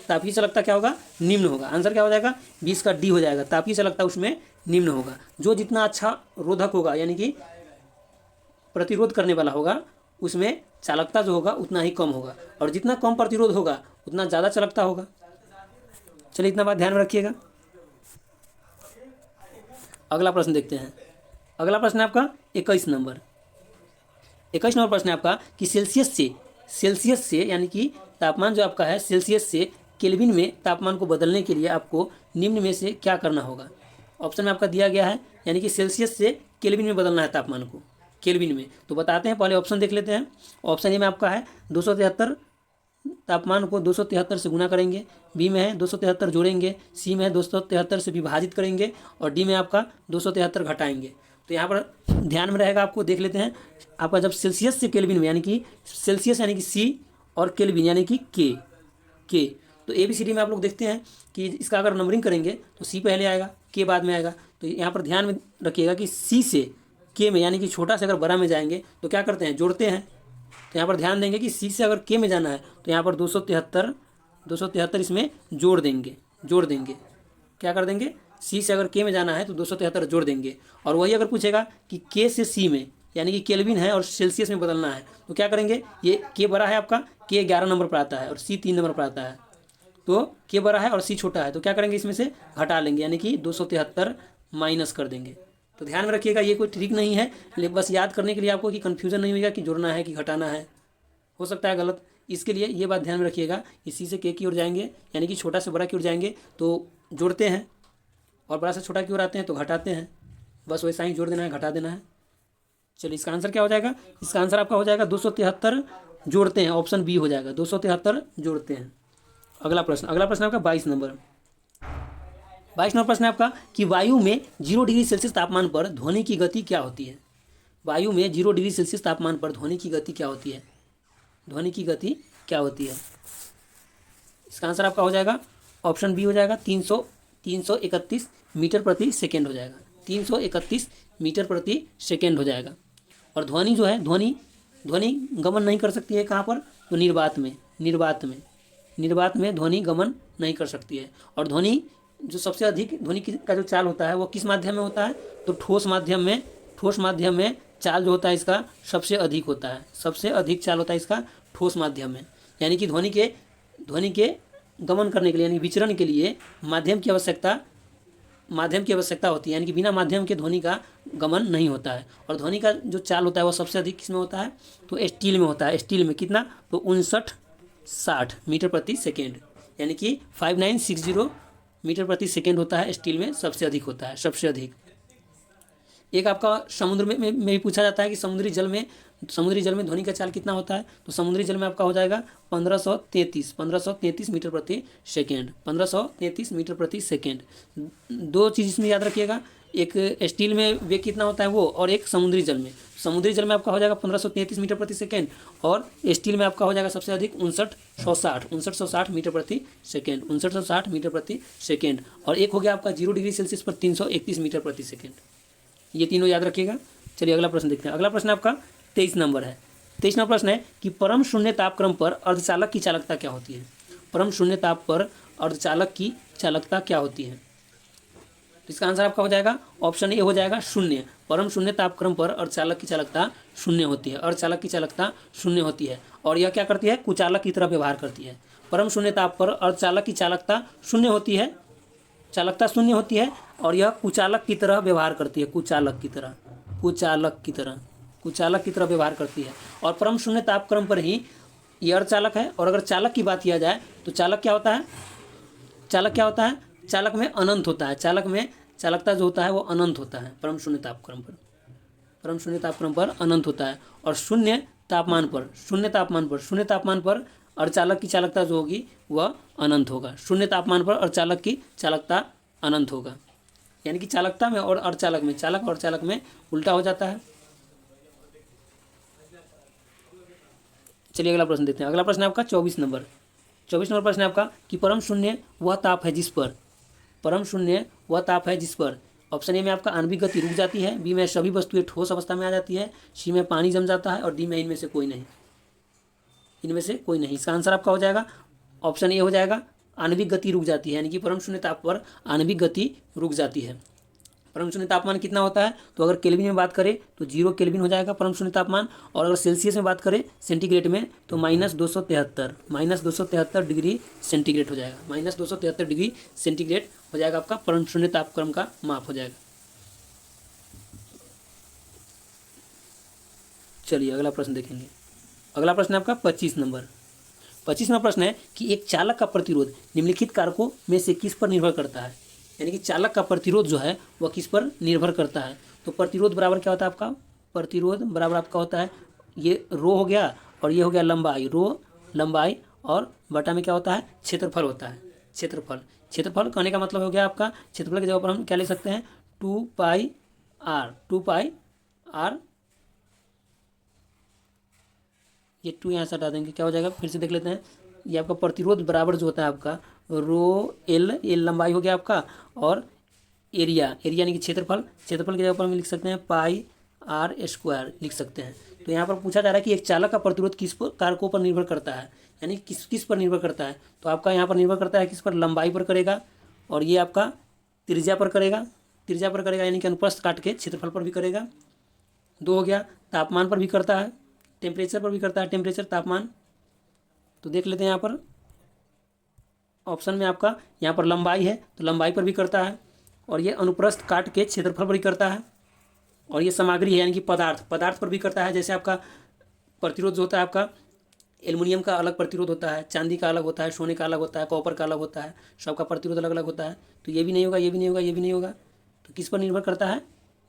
तापीय चालकता क्या होगा, निम्न होगा। आंसर क्या हो जाएगा, 20 का डी हो जाएगा। तापीय चालकता उसमें निम्न होगा। जो जितना अच्छा रोधक होगा यानी कि प्रतिरोध करने वाला होगा, उसमें चालकता जो होगा उतना ही कम होगा, और जितना कम प्रतिरोध होगा उतना ज़्यादा चालकता होगा। चलिए इतना बात ध्यान में रखिएगा। अगला प्रश्न देखते हैं। अगला प्रश्न है आपका 21 नंबर प्रश्न है आपका कि सेल्सियस से यानी कि तापमान जो आपका है सेल्सियस से केल्विन में तापमान को बदलने के लिए आपको निम्न में से क्या करना होगा। ऑप्शन में आपका दिया गया है, यानी कि सेल्सियस से केल्विन में बदलना है तापमान को, केल्विन में। तो बताते हैं, पहले ऑप्शन देख लेते हैं। ऑप्शन ए में आपका है 273, तापमान को 273 से गुना करेंगे। बी में है 273 जोड़ेंगे। सी में है 273 से विभाजित करेंगे। और डी में आपका 273 घटाएंगे। तो यहाँ पर ध्यान में रहेगा, आपको देख लेते हैं। आपका जब सेल्सियस से केल्विन में, यानी कि सेल्सियस यानी कि सी और केल्विन यानी कि के, तो ABCD में आप लोग देखते हैं कि इसका अगर नंबरिंग करेंगे तो सी पहले आएगा, के बाद में आएगा। तो यहाँ पर ध्यान में रखिएगा कि सी से के में यानी कि छोटा से अगर बड़ा में जाएंगे तो क्या करते हैं, जोड़ते हैं। तो यहाँ पर ध्यान देंगे कि सी से अगर के में जाना है तो यहाँ पर 273 इसमें जोड़ देंगे। क्या कर देंगे, सी से अगर के में जाना है तो 273 जोड़ देंगे। और वही अगर पूछेगा कि के से सी में यानी कि केल्विन है और सेल्सियस में बदलना है तो क्या करेंगे, ये के बड़ा है आपका, के 11 नंबर पर आता है और सी 3 नंबर पर आता है। तो के बड़ा है और सी छोटा है तो क्या करेंगे, इसमें से घटा लेंगे, यानी कि 273 माइनस कर देंगे। तो ध्यान में रखिएगा, ये कोई ट्रिक नहीं है, लेकिन बस याद करने के लिए आपको कि कन्फ्यूजन नहीं होगा कि जोड़ना है कि घटाना है, हो सकता है गलत। इसके लिए ये बात ध्यान में रखिएगा, इसी से के की ओर जाएंगे यानी कि छोटा से बड़ा की ओर जाएंगे तो जोड़ते हैं, और बड़ा से छोटा की ओर आते हैं तो घटाते हैं। बस वैसा ही जोड़ देना है, घटा देना है। चलिए इसका आंसर क्या हो जाएगा, इसका आंसर आपका हो जाएगा 273 जोड़ते हैं। ऑप्शन बी हो जाएगा, 273 जोड़ते हैं। अगला प्रश्न आपका 22 नंबर। 22 नंबर प्रश्न है आपका कि वायु में 0 डिग्री सेल्सियस तापमान पर ध्वनि की गति क्या होती है। वायु में 0 डिग्री सेल्सियस तापमान पर ध्वनि की गति क्या होती है। ध्वनि की गति क्या होती है। इसका आंसर आपका हो जाएगा ऑप्शन बी हो जाएगा 331 मीटर प्रति सेकेंड हो जाएगा। 331 मीटर प्रति सेकेंड हो जाएगा। और ध्वनि जो है ध्वनि गमन नहीं कर सकती है कहाँ पर, तो निर्वात में ध्वनि गमन नहीं कर सकती है। और ध्वनि जो सबसे अधिक ध्वनि का जो चाल होता है वो किस माध्यम में होता है, तो ठोस माध्यम में चाल जो होता है इसका सबसे अधिक होता है। सबसे अधिक चाल होता है इसका ठोस माध्यम में। यानी कि ध्वनि के गमन करने के लिए यानी विचरण के लिए माध्यम की आवश्यकता होती है। यानी कि बिना माध्यम के ध्वनि का गमन नहीं होता है। और ध्वनि का जो चाल होता है वो सबसे अधिक किसमें होता है, तो स्टील में होता है। स्टील में कितना, तो 5960 मीटर प्रति सेकेंड, यानी कि 5960 मीटर प्रति सेकेंड होता है। स्टील में सबसे अधिक होता है, सबसे अधिक। एक आपका समुद्र में भी पूछा जाता है कि समुद्री जल में ध्वनि का चाल कितना होता है, तो समुद्री जल में आपका हो जाएगा 1533 मीटर प्रति सेकेंड। 1533 मीटर प्रति सेकेंड। दो चीज़ इसमें याद रखिएगा, एक स्टील में वेग कितना होता है वो, और एक समुद्री जल में आपका हो जाएगा 1533 मीटर प्रति सेकेंड, और स्टील में आपका हो जाएगा सबसे अधिक 5960 मीटर प्रति सेकेंड। 5960 मीटर प्रति सेकेंड। और एक हो गया आपका 0 डिग्री सेल्सियस पर 331 मीटर प्रति सेकेंड। ये तीनों याद रखिएगा। चलिए अगला प्रश्न देखते हैं। अगला प्रश्न आपका 23 नंबर है। 23 नंबर प्रश्न है कि परम शून्य तापक्रम पर अर्धचालक की चालकता क्या होती है। परम शून्य ताप पर अर्धचालक की चालकता क्या होती है। तो इसका आंसर आपका हो जाएगा ऑप्शन ए हो जाएगा 0। परम शून्य तापक्रम पर अर्धचालक की चालकता 0 होती है। अर्धचालक की चालकता 0 होती है और यह क्या करती है, कुचालक की तरह व्यवहार करती है। परम शून्य ताप पर अर्धचालक की चालकता 0 होती है, चालकता 0 होती है और यह कुचालक की तरह व्यवहार करती है। कुचालक की तरह व्यवहार करती है। और परम शून्य तापक्रम पर ही यह अर्धचालक है। और अगर चालक की बात किया जाए तो चालक क्या होता है, चालक में अनंत होता है। चालक में चालकता जो होता है वो अनंत होता है परम शून्य तापक्रम पर अनंत होता है। और शून्य तापमान पर अर्धचालक की चालकता जो होगी वह अनंत होगा। शून्य तापमान पर अर्धचालक की चालकता अनंत होगा। यानी कि चालकता में और अर्धचालक में, चालक और चालक में उल्टा हो जाता है। चलिए अगला प्रश्न देखते हैं। अगला प्रश्न आपका 24 नंबर प्रश्न है आपका कि परम शून्य वह ताप है जिस पर ऑप्शन ए में आपका आणविक गति रुक जाती है, बी में सभी वस्तुएं ठोस अवस्था में आ जाती है, सी में पानी जम जाता है और डी में इनमें से कोई नहीं। इसका आंसर आपका हो जाएगा ऑप्शन ए हो जाएगा आणविक गति रुक जाती है। यानी कि परम शून्य ताप पर आणविक गति रुक जाती है। परम शून्य तापमान कितना होता है, तो अगर केल्विन में बात करें तो 0 केल्विन हो जाएगा परम शून्य तापमान। और अगर सेल्सियस में बात करें सेंटीग्रेड में तो -273 डिग्री सेंटीग्रेड हो जाएगा। -273 डिग्री सेंटीग्रेड हो जाएगा आपका परम शून्य तापक्रम का माप हो जाएगा। चलिए अगला प्रश्न देखेंगे। अगला प्रश्न आपका 25 नंबर प्रश्न है कि एक चालक का प्रतिरोध निम्नलिखित कारकों में से किस पर निर्भर करता है। यानी कि चालक का प्रतिरोध जो है वह किस पर निर्भर करता है। तो प्रतिरोध बराबर क्या होता है आपका, प्रतिरोध बराबर आपका होता है ये रो हो गया और ये हो गया लंबाई, रो लंबाई और बटा में क्या होता है, क्षेत्रफल होता है। क्षेत्रफल कहने का मतलब हो गया आपका, क्षेत्रफल की जगह पर हम क्या लिख सकते हैं 2 पाई आर। ये 2 यहाँ से हटा देंगे, क्या हो जाएगा फिर से देख लेते हैं। ये आपका प्रतिरोध बराबर जो होता है आपका रो एल लंबाई हो गया आपका, और एरिया यानी कि क्षेत्रफल की जगह पर हम लिख सकते हैं पाई आर स्क्वायर लिख सकते हैं। तो यहाँ पर पूछा जा रहा है कि एक चालक का प्रतिरोध किस कारकों पर निर्भर करता है, यानी किस पर निर्भर करता है। तो आपका यहाँ पर निर्भर करता है किस पर, लंबाई पर करेगा, और ये आपका त्रिज्या पर करेगा यानी कि अनुप्रस्थ काट के क्षेत्रफल पर भी करेगा। 2 हो गया, तापमान पर भी करता है, टेम्परेचर पर भी करता है, टेम्परेचर तापमान। तो देख लेते हैं यहाँ पर ऑप्शन में आपका यहाँ पर लंबाई है तो लंबाई पर भी करता है, और ये अनुप्रस्थ काट के क्षेत्रफल पर भी करता है, और ये सामग्री है यानी कि पदार्थ पर भी करता है। जैसे आपका प्रतिरोध जो होता है आपका एल्युमिनियम का अलग प्रतिरोध होता है, चांदी का अलग होता है, सोने का अलग होता है, कॉपर का अलग होता है, सबका प्रतिरोध अलग अलग होता है। तो ये भी नहीं होगा, ये भी नहीं होगा। तो किस पर निर्भर करता है,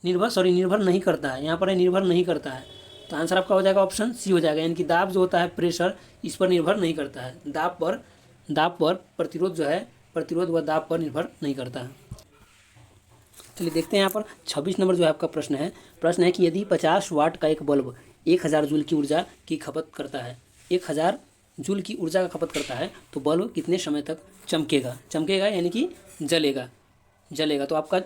निर्भर नहीं करता है। यहाँ पर है निर्भर नहीं करता है। तो आंसर आपका हो जाएगा ऑप्शन सी हो जाएगा, यानी कि दाब जो होता है प्रेशर इस पर निर्भर नहीं करता है। दाब पर प्रतिरोध जो है, प्रतिरोध व दाब पर निर्भर नहीं करता है। चलिए देखते हैं यहाँ पर 26 नंबर जो है आपका प्रश्न है कि यदि 50 वाट का एक बल्ब 1000 जूल की ऊर्जा की खपत करता है, 1000 जूल की ऊर्जा का खपत करता है, तो बल्ब कितने समय तक चमकेगा यानी कि जलेगा। तो आपका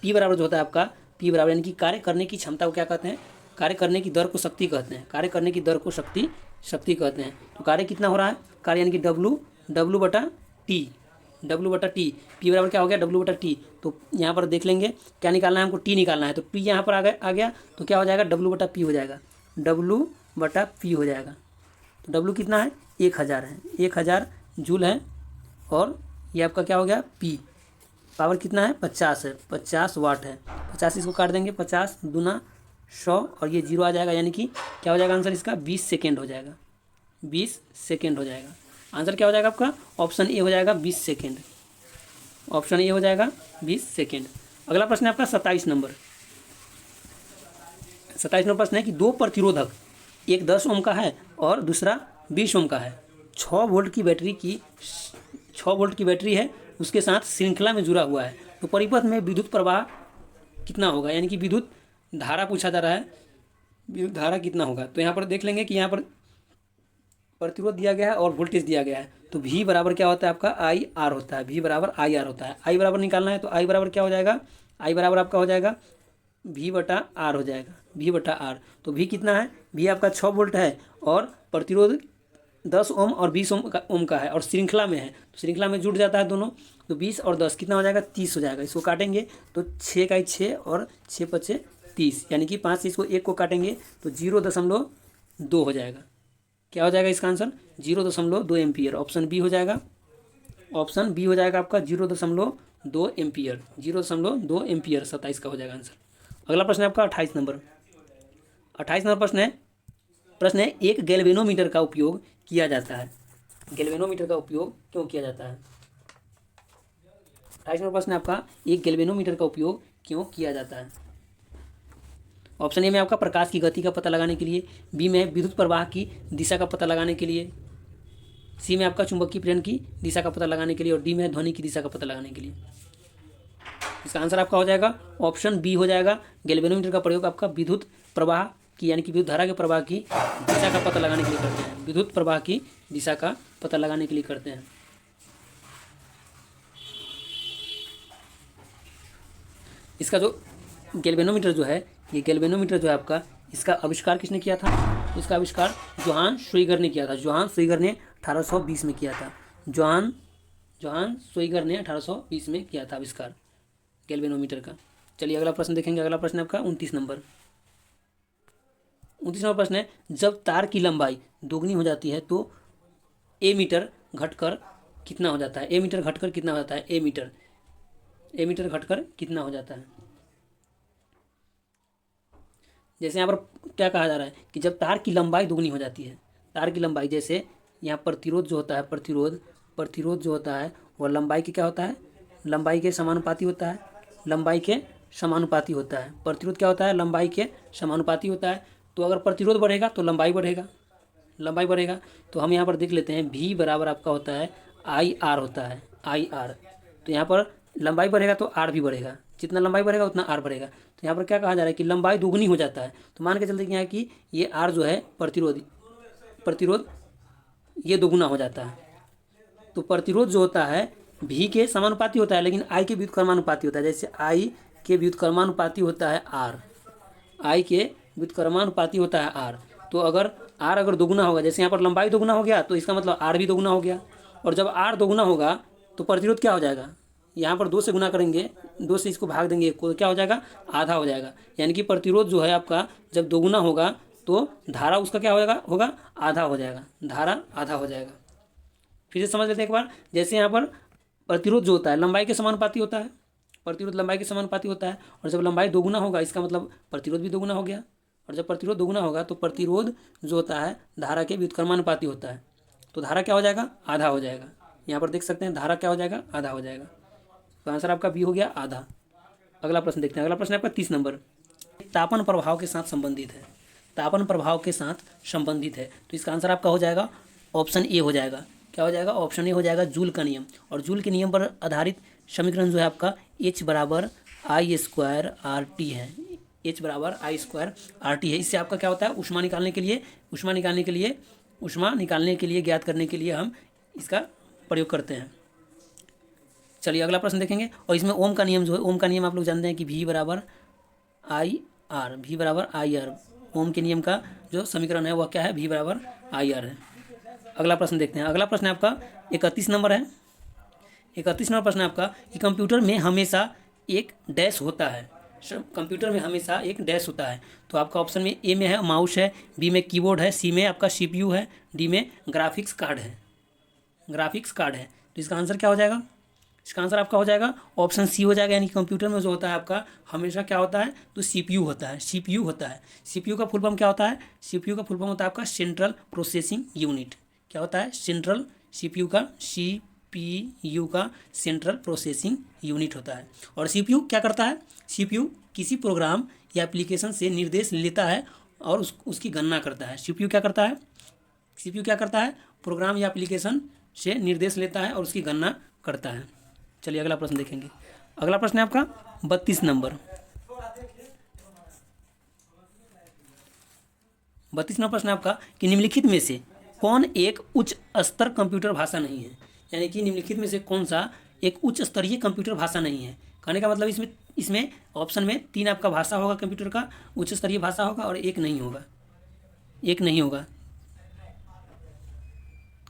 P बराबर जो होता है आपका P बराबर यानी कि कार्य करने की क्षमता को क्या कहते हैं, कार्य करने की दर को शक्ति कहते हैं, कार्य करने की दर को शक्ति कहते हैं। तो कार्य कितना हो रहा है, कार्य यानी कि W बटा टी, P बराबर क्या हो गया W बटा टी। तो यहाँ पर देख लेंगे क्या निकालना है हमको, T निकालना है। तो P यहाँ पर आ गया तो क्या हो जाएगा W बटा P हो जाएगा, W बटा P हो जाएगा। तो W कितना है 1000 है, 1000 जूल है, और ये आपका क्या हो गया P पावर कितना है 50 है, 50 वाट है। 50 इसको काट देंगे, 50 दूना 100 और ये 0 आ जाएगा, यानी कि क्या हो जाएगा आंसर इसका 20 सेकेंड हो जाएगा, 20 सेकेंड हो जाएगा। आंसर क्या हो जाएगा आपका ऑप्शन ए हो जाएगा 20 सेकेंड, ऑप्शन ए हो जाएगा 20 सेकेंड। अगला प्रश्न है आपका 27 नंबर प्रश्न है कि दो प्रतिरोधक, एक 10 ओम का है और दूसरा 20 ओम का है, 6 वोल्ट की बैटरी है, उसके साथ श्रृंखला में जुड़ा हुआ है, तो परिपथ में विद्युत प्रवाह कितना होगा, यानी कि विद्युत धारा पूछा जा रहा है, विद्युत धारा कितना होगा। तो यहाँ पर देख लेंगे कि यहाँ पर प्रतिरोध दिया गया है और वोल्टेज दिया गया है, तो V बराबर क्या होता है आपका IR होता है, V बराबर IR होता है। I बराबर निकालना है तो I बराबर क्या हो जाएगा, I बराबर आपका हो जाएगा V बटा R हो जाएगा, V बटा R। तो V कितना है, V आपका 6 वोल्ट है और प्रतिरोध 10 ओम और 20 ओम का है और श्रृंखला में है, तो श्रृंखला में जुड़ जाता है दोनों, तो 20 और 10 कितना हो जाएगा 30 हो जाएगा। इसको काटेंगे तो 6 का 6 और 6 पचे 30, यानी कि 5 से इसको 1 को काटेंगे तो 0.2 हो जाएगा। क्या हो जाएगा इसका आंसर 0.2 एम्पियर, ऑप्शन बी हो जाएगा, ऑप्शन बी हो जाएगा आपका 0.2 एम्पियर, 0.2 एम्पियर 27 का हो जाएगा आंसर। अगला प्रश्न है आपका 28 नंबर प्रश्न है एक गैल्वेनोमीटर का उपयोग किया जाता है, गैल्वेनोमीटर का उपयोग क्यों किया जाता है। 28 नंबर प्रश्न है आपका एक गैल्वेनोमीटर का उपयोग क्यों किया जाता है। ऑप्शन ए में आपका प्रकाश की गति का पता लगाने के लिए, बी में विद्युत प्रवाह की दिशा का पता लगाने के लिए, सी में आपका चुंबकीय प्रेरण की दिशा का पता लगाने के लिए, और डी में ध्वनि की दिशा का पता लगाने के लिए। इसका आंसर आपका हो जाएगा ऑप्शन बी हो जाएगा, गैल्वेनोमीटर का प्रयोग आपका विद्युत प्रवाह की यानी कि विद्युत धारा के प्रवाह की दिशा का पता लगाने के लिए करते हैं, विद्युत प्रवाह की दिशा का पता लगाने के लिए करते हैं। इसका जो गैल्वेनोमीटर जो है, ये गैल्वेनोमीटर जो है आपका, इसका आविष्कार किसने किया था, इसका आविष्कार जोहान स्वीगर ने किया था, जोहान स्वीगर ने 1820 में किया था, जोहान स्वीगर ने 1820 में किया था आविष्कार गैल्वेनोमीटर का। चलिए अगला प्रश्न देखेंगे। अगला प्रश्न है आपका 29 नंबर प्रश्न है जब तार की लंबाई दोगुनी हो जाती है तो ए मीटर घटकर कितना हो जाता है, ए मीटर घटकर कितना हो जाता है, ए मीटर घटकर कितना हो जाता है। जैसे यहाँ पर क्या कहा जा रहा है कि जब तार की लंबाई दोगुनी हो जाती है, तार की लंबाई, जैसे यहाँ प्रतिरोध जो होता है, प्रतिरोध जो होता है वह लंबाई के क्या होता है, लंबाई के समानुपाती होता है, लंबाई के समानुपाती होता है। प्रतिरोध क्या होता है, लंबाई के समानुपाती होता है। तो अगर प्रतिरोध बढ़ेगा तो लंबाई बढ़ेगा। तो हम यहाँ पर देख लेते हैं V बराबर आपका होता है IR होता है, IR। तो यहाँ पर लंबाई बढ़ेगा तो R भी बढ़ेगा, जितना लंबाई बढ़ेगा उतना R बढ़ेगा। तो यहाँ पर क्या कहा जा रहा है कि लंबाई दोगुनी हो जाता है, तो मान के चलते कि यहाँ की ये R जो है प्रतिरोध ये दोगुना हो जाता है। तो प्रतिरोध जो होता है V के समानुपाती होता है, लेकिन I के व्युत्क्रमानुपाती होता है। जैसे I के व्युत्क्रमानुपाती होता है R, I के व्युत्क्रमानुपाती होता है R। तो अगर R अगर दोगुना होगा, जैसे यहाँ पर लंबाई दोगुना हो गया तो इसका मतलब R भी दोगुना हो गया, और जब R दोगुना होगा तो प्रतिरोध क्या हो जाएगा, यहाँ पर 2 से गुना करेंगे, 2 से इसको भाग देंगे तो क्या हो जाएगा, आधा हो जाएगा। यानी कि प्रतिरोध जो है आपका जब दोगुना होगा तो धारा उसका क्या होगा आधा हो जाएगा, धारा आधा हो जाएगा। फिर से समझ लेते हैं एक बार। जैसे यहाँ पर प्रतिरोध जो होता है लंबाई के समानुपाती होता है, प्रतिरोध लंबाई के समानुपाती होता है, और जब लंबाई दोगुना होगा इसका मतलब प्रतिरोध भी दोगुना हो गया, और जब प्रतिरोध दोगुना होगा तो प्रतिरोध जो होता है धारा के व्युत्क्रमानुपाती होता है, तो धारा क्या हो जाएगा, आधा हो जाएगा। यहाँ पर देख सकते हैं धारा क्या हो जाएगा, आधा हो जाएगा। तो आंसर आपका बी हो गया आधा। अगला प्रश्न देखते हैं। अगला प्रश्न आपका 30 नंबर, तापन प्रभाव के साथ संबंधित है, तापन प्रभाव के साथ संबंधित है। तो इसका आंसर आपका हो जाएगा ऑप्शन ए हो जाएगा। क्या हो जाएगा, ऑप्शन ए हो जाएगा जूल का नियम। और जूल के नियम पर आधारित समीकरण जो है आपका H बराबर आई स्क्वायर आर टी है। H बराबर आई स्क्वायर आर टी है। इससे आपका क्या होता है, ऊष्मा निकालने के लिए ज्ञात करने के लिए हम इसका प्रयोग करते हैं। चलिए अगला प्रश्न देखेंगे। और इसमें ओम का नियम जो है, ओम का नियम आप लोग जानते हैं कि V बराबर आई आर। ओम के नियम का जो समीकरण है वह क्या है, V बराबर आई आर है। अगला प्रश्न देखते हैं। अगला प्रश्न है आपका 31 नंबर है। 31 नंबर प्रश्न है आपका कि कंप्यूटर में हमेशा एक डैश होता है। कंप्यूटर में हमेशा एक डैश होता है। तो आपका ऑप्शन में ए में है माउस है, बी में कीबोर्ड है, सी में आपका CPU है, डी में ग्राफिक्स कार्ड है। तो इसका आंसर क्या हो जाएगा, इसका आंसर आपका हो जाएगा ऑप्शन सी हो जाएगा। यानी कंप्यूटर में जो होता है आपका हमेशा क्या होता है, तो CPU होता है। CPU का फुल फॉर्म क्या होता है, CPU का फुल फॉर्म होता है आपका सेंट्रल प्रोसेसिंग यूनिट। क्या होता है, CPU का सेंट्रल प्रोसेसिंग यूनिट होता है। और CPU क्या करता है, CPU किसी प्रोग्राम या एप्लीकेशन से निर्देश लेता है और उसकी गणना करता है। CPU क्या करता है, प्रोग्राम या एप्लीकेशन से निर्देश लेता है और उसकी गणना करता है। चलिए अगला प्रश्न देखेंगे। अगला प्रश्न है आपका 32 नंबर। 32 नंबर प्रश्न है आपका कि निम्नलिखित में से कौन एक उच्च स्तर कंप्यूटर भाषा नहीं है। यानी कि निम्नलिखित में से कौन सा एक उच्च स्तरीय कंप्यूटर भाषा नहीं है। कहने का मतलब इसमें ऑप्शन में 3 आपका भाषा होगा कंप्यूटर का, उच्च स्तरीय भाषा होगा और एक नहीं होगा।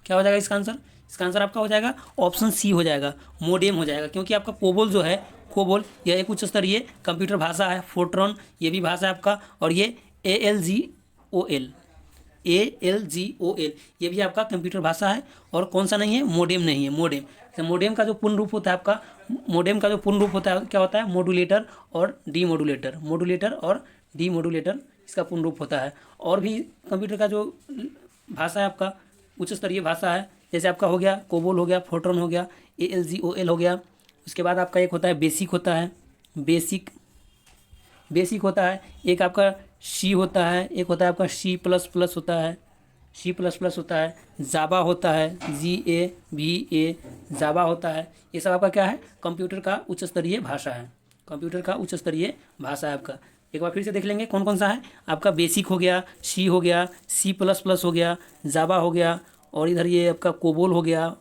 क्या हो जाएगा इसका आंसर, इसका आंसर आपका हो जाएगा ऑप्शन सी हो जाएगा, मोडेम हो जाएगा। क्योंकि आपका कोबोल यह एक उच्च स्तरीय कंप्यूटर भाषा है। फोर्ट्रॉन ये भी भाषा है आपका। और ये ALGOL ये भी आपका कंप्यूटर भाषा है। और कौन सा नहीं है, मोडेम नहीं है। मोडेम का जो पूर्ण रूप होता है आपका, क्या होता है, मॉड्यूलेटर और डीमॉड्यूलेटर इसका पूर्ण रूप होता है। और भी कंप्यूटर का जो भाषा है आपका उच्च स्तरीय भाषा है, जैसे आपका हो गया कोबोल हो गया, फोर्ट्रॉन हो गया, ALGOL हो गया। उसके बाद आपका एक होता है बेसिक होता है, एक आपका सी होता है, एक होता है आपका C++ होता है, जावा होता है, JAVA जावा होता है। ये सब आपका क्या है, कंप्यूटर का उच्च स्तरीय भाषा है। आपका एक बार फिर से देख लेंगे कौन कौन सा है। आपका बेसिक हो गया, C हो गया, C++ हो गया, जावा हो गया, और इधर ये आपका कोबोल हो गया,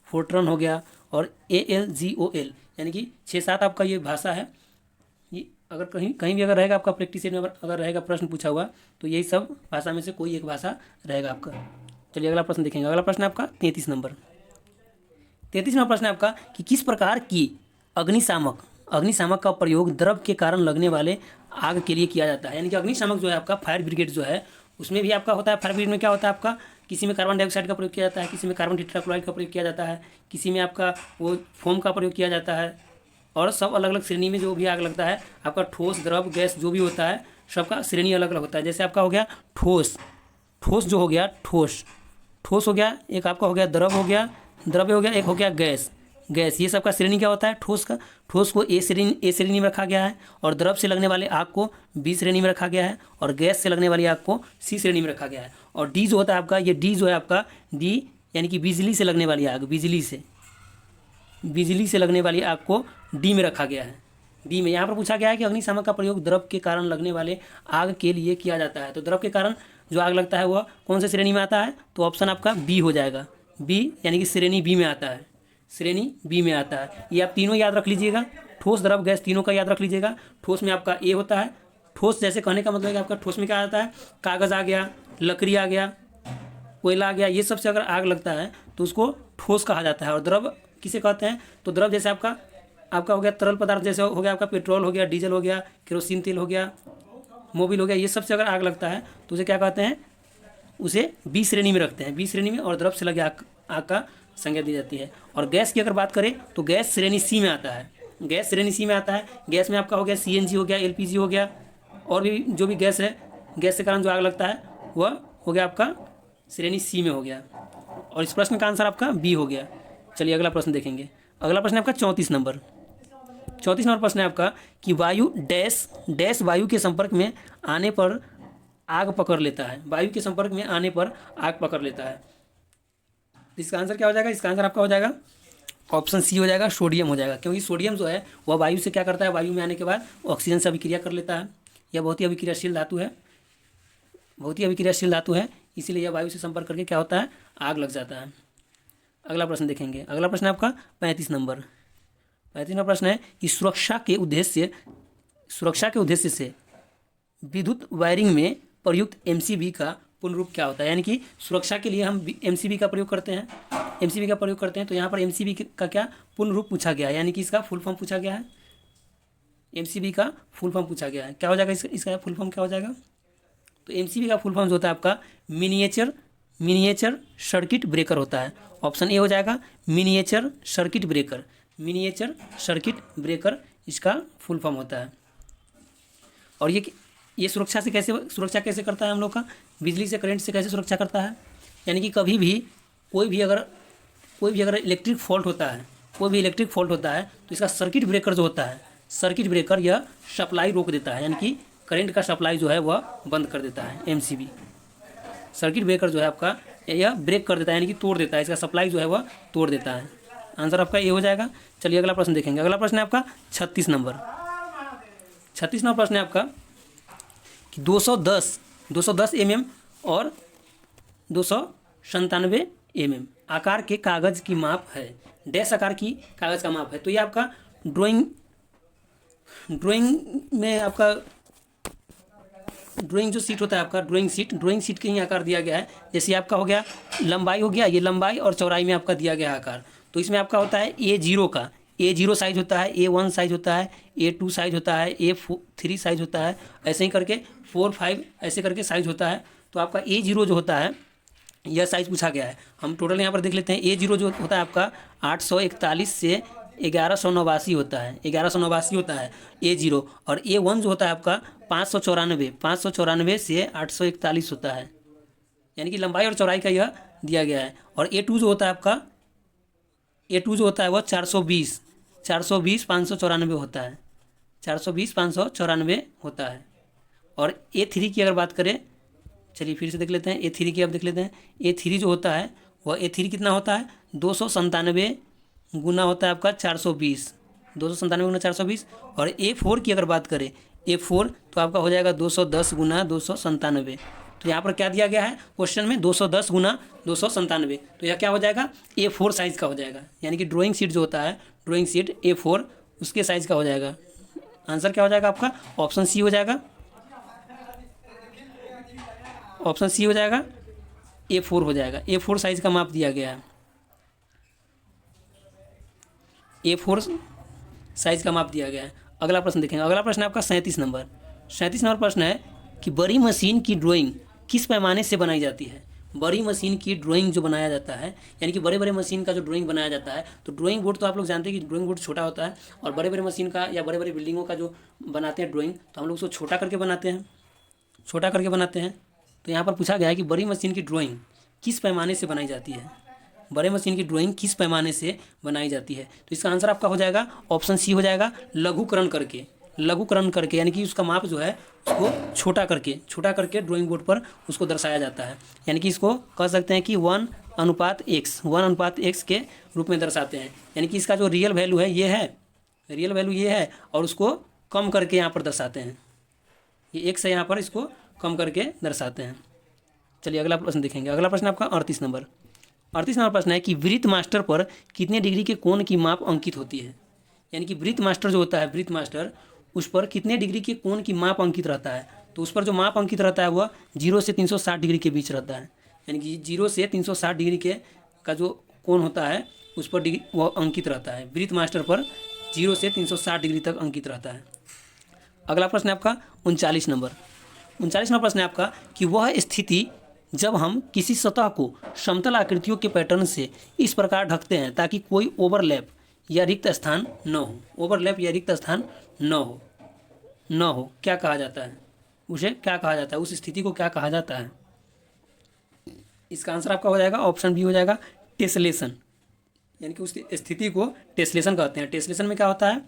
फोर्ट्रॉन हो गया, और ALGOL। यानी कि 6-7 आपका ये भाषा है। ये अगर कहीं भी अगर रहेगा आपका प्रैक्टिस में अगर रहेगा प्रश्न पूछा हुआ, तो यही सब भाषा में से कोई एक भाषा रहेगा आपका। चलिए अगला प्रश्न देखेंगे। अगला प्रश्न है आपका 33 नंबर प्रश्न है आपका कि किस प्रकार की अग्निशामक का प्रयोग द्रव के कारण लगने वाले आग के लिए किया जाता है। यानी कि अग्निशामक जो है आपका फायर ब्रिगेड जो है, उसमें भी आपका होता है। फायर ब्रिगेड में क्या होता है आपका, किसी में कार्बन डाइऑक्साइड का प्रयोग किया जाता है, किसी में कार्बन टेट्राक्लोराइड का प्रयोग किया जाता है, किसी में आपका वो फोम का प्रयोग किया जाता है। और सब अलग अलग श्रेणी में जो भी आग लगता है आपका, ठोस द्रव गैस जो भी होता है सबका श्रेणी अलग अलग होता है। जैसे आपका हो गया ठोस हो गया, एक आपका हो गया द्रव्य हो गया, एक हो गया गैस। ये सबका श्रेणी क्या होता है, ठोस को ए श्रेणी में रखा गया है, और द्रव से लगने वाले आग को बी श्रेणी में रखा गया है, और गैस से लगने वाली आग को सी श्रेणी में रखा गया है। और डी जो होता है आपका, ये डी जो है आपका डी यानी कि बिजली से लगने वाली आग, बिजली से लगने वाली आग को डी में रखा गया है। डी में यहाँ पर पूछा गया है कि अग्निशामक का प्रयोग द्रव के कारण लगने वाले आग के लिए किया जाता है। तो द्रव के कारण जो आग लगता है वह कौन से श्रेणी में आता है, तो ऑप्शन आपका बी हो जाएगा। बी यानी कि श्रेणी बी में आता है, ये आप तीनों याद रख लीजिएगा, ठोस द्रव गैस तीनों का याद रख लीजिएगा। ठोस में आपका ए होता है। ठोस जैसे कहने का मतलब है कि आपका ठोस में क्या आता है, कागज़ आ गया, लकड़ी आ गया, कोयला आ गया, ये सबसे अगर आग लगता है तो उसको ठोस कहा जाता है। और द्रव किसे कहते हैं, तो द्रव जैसे आपका हो गया तरल पदार्थ, जैसे हो गया आपका पेट्रोल हो गया, डीजल हो गया, केरोसिन तेल हो गया, मोबिल हो गया, ये सबसे अगर आग लगता है तो उसे क्या कहते हैं, उसे बी श्रेणी में रखते हैं। बी श्रेणी में और द्रव से लगे आग का संज्ञा दी जाती है। और गैस की अगर बात करें तो गैस श्रेणी सी में आता है। गैस में आपका हो गया CNG हो गया, LPG हो गया, और भी जो भी गैस है, गैस के कारण जो आग लगता है वह हो गया आपका श्रेणी सी में हो गया। और इस प्रश्न का आंसर आपका बी हो गया। चलिए अगला प्रश्न देखेंगे। अगला प्रश्न है आपका 34 नंबर प्रश्न है आपका कि वायु डैश वायु के संपर्क में आने पर आग पकड़ लेता है। इसका आंसर क्या हो जाएगा, इसका आंसर आपका हो जाएगा ऑप्शन सी हो जाएगा, सोडियम हो जाएगा, क्योंकि सोडियम जो है वह वायु से क्या करता है, वायु में आने के बाद ऑक्सीजन से अभिक्रिया कर लेता है। यह बहुत ही अभिक्रियाशील धातु है, बहुत ही अभिक्रियाशील धातु है, इसीलिए यह वायु से संपर्क करके क्या होता है, आग लग जाता है। अगला प्रश्न देखेंगे। अगला प्रश्न है आपका 35 नंबर। 35 नंबर प्रश्न है कि सुरक्षा के उद्देश्य से विद्युत वायरिंग में प्रयुक्त एमसीबी का पूर्ण रूप क्या होता है। यानी कि सुरक्षा के लिए हम एमसीबी का प्रयोग करते हैं, तो यहाँ पर एमसीबी का क्या पूर्ण रूप पूछा गया है, यानी कि इसका फुल फॉर्म पूछा गया है। एमसीबी का फुल फॉर्म पूछा गया है, क्या हो जाएगा इसका फुल फॉर्म क्या हो जाएगा। तो एमसीबी का फुल फॉर्म जो होता है आपका मिनिएचर सर्किट ब्रेकर होता है। ऑप्शन ए हो जाएगा, मिनिएचर सर्किट ब्रेकर इसका फुल फॉर्म होता है। और ये सुरक्षा कैसे करता है हम लोग का, बिजली से, करंट से कैसे सुरक्षा करता है। यानी कि कभी भी कोई भी अगर इलेक्ट्रिक फॉल्ट होता है, तो इसका सर्किट ब्रेकर जो होता है, यह सप्लाई रोक देता है, यानी कि करंट का सप्लाई जो है वह बंद कर देता है। एमसीबी सर्किट ब्रेकर जो है आपका यह ब्रेक कर देता है, यानी कि तोड़ देता है, इसका सप्लाई जो है वह तोड़ देता है। आंसर आपका ये हो जाएगा। चलिए अगला प्रश्न देखेंगे। अगला प्रश्न है आपका 36 नंबर। 36 नंबर प्रश्न है आपका कि 210 mm और 297 mm आकार के कागज़ की माप है, डैश आकार की कागज़ का माप है। तो ये आपका ड्राइंग में आपका ड्राइंग जो सीट होता है आपका, ड्राइंग सीट के ही आकार दिया गया है। जैसे आपका हो गया लंबाई, हो गया ये लंबाई और चौड़ाई में आपका दिया गया आकार। तो इसमें आपका होता है A0 साइज होता है, A1 साइज होता है, A2 साइज होता है, A3 साइज होता है, ऐसे ही करके 4, 5 ऐसे करके साइज होता है। तो आपका A0 जो होता है यह साइज पूछा गया है। हम टोटल यहाँ पर देख लेते हैं। A0 जो होता है आपका 841 से 1189 होता है, 1189 होता है A0। और A1 जो होता है आपका 594 से 841 होता है, यानी कि लंबाई और चौड़ाई का यह दिया गया है। और A2 जो होता है आपका, वह 420 594 होता है, 420 594 होता है। और A3 की अगर बात करें, चलिए फिर से देख लेते हैं A3 की। अब देख लेते हैं A3 जो होता है वह A3 कितना होता है, 297 गुना होता है आपका 420, 297 गुना 420। और A4 की अगर बात करें, A4 तो आपका हो जाएगा 210 गुना 297। तो यहाँ पर क्या दिया गया है क्वेश्चन में, 210 गुना 297। तो यह क्या हो जाएगा, A4 साइज़ का हो जाएगा। यानी कि ड्राइंग शीट जो होता है, ड्राइंग शीट A4 उसके साइज़ का हो जाएगा। आंसर क्या हो जाएगा आपका, ऑप्शन सी हो जाएगा, A4 हो जाएगा। A4 साइज़ का माप दिया गया है, A4 साइज़ का माप दिया गया है। अगला प्रश्न देखेंगे। अगला प्रश्न है आपका 37 नंबर। 37 नंबर प्रश्न है कि बड़ी मशीन की ड्राइंग किस पैमाने से बनाई जाती है। बड़ी मशीन की ड्राइंग जो बनाया जाता है, यानी कि बड़े बड़े मशीन का जो ड्राइंग बनाया जाता है, तो ड्राइंग बोर्ड तो आप लोग जानते हैं कि ड्राइंग बोर्ड छोटा होता है, और बड़े बड़े मशीन का या बड़े बड़े बिल्डिंगों का जो बनाते हैं ड्राइंग, तो हम लोग उसको छोटा करके बनाते हैं। तो यहाँ पर पूछा गया है कि बड़ी मशीन की ड्राइंग किस पैमाने से बनाई जाती है, बड़े मशीन की ड्राइंग किस पैमाने से बनाई जाती है। तो इसका आंसर आपका हो जाएगा, ऑप्शन सी हो जाएगा, लघुकरण करके, यानी कि उसका माप जो है उसको छोटा करके ड्राइंग बोर्ड पर उसको दर्शाया जाता है। यानी कि इसको कह सकते हैं कि 1:x के रूप में दर्शाते हैं। यानी कि इसका जो रियल वैल्यू है ये है, और उसको कम करके यहाँ पर दर्शाते हैं। ये x है, यहाँ पर इसको कम करके दर्शाते हैं। चलिए अगला प्रश्न देखेंगे। अगला प्रश्न आपका 38 नंबर प्रश्न है कि वृत्त मास्टर पर कितने डिग्री के कोण की माप अंकित होती है। यानी कि वृत्त मास्टर जो होता है, वृत्त मास्टर, उस पर कितने डिग्री के कोण की माप अंकित रहता है। तो उस पर जो माप अंकित रहता है वह 0 से 360 डिग्री के बीच रहता है। यानी कि 0 से 360 डिग्री का जो कोण होता है उस पर वह अंकित रहता है। वृत्त मास्टर पर 0 से 360 डिग्री तक अंकित रहता है। अगला प्रश्न है आपका 39 नंबर प्रश्न है आपका कि वह स्थिति जब हम किसी सतह को समतल आकृतियों के पैटर्न से इस प्रकार ढकते हैं ताकि कोई ओवरलैप या रिक्त स्थान न हो, क्या कहा जाता है उसे, उस स्थिति को क्या कहा जाता है। इसका आंसर आपका हो जाएगा, ऑप्शन बी हो जाएगा, टेसलेशन। यानी कि उस स्थिति को टेसलेशन कहते हैं। टेसलेशन में क्या होता है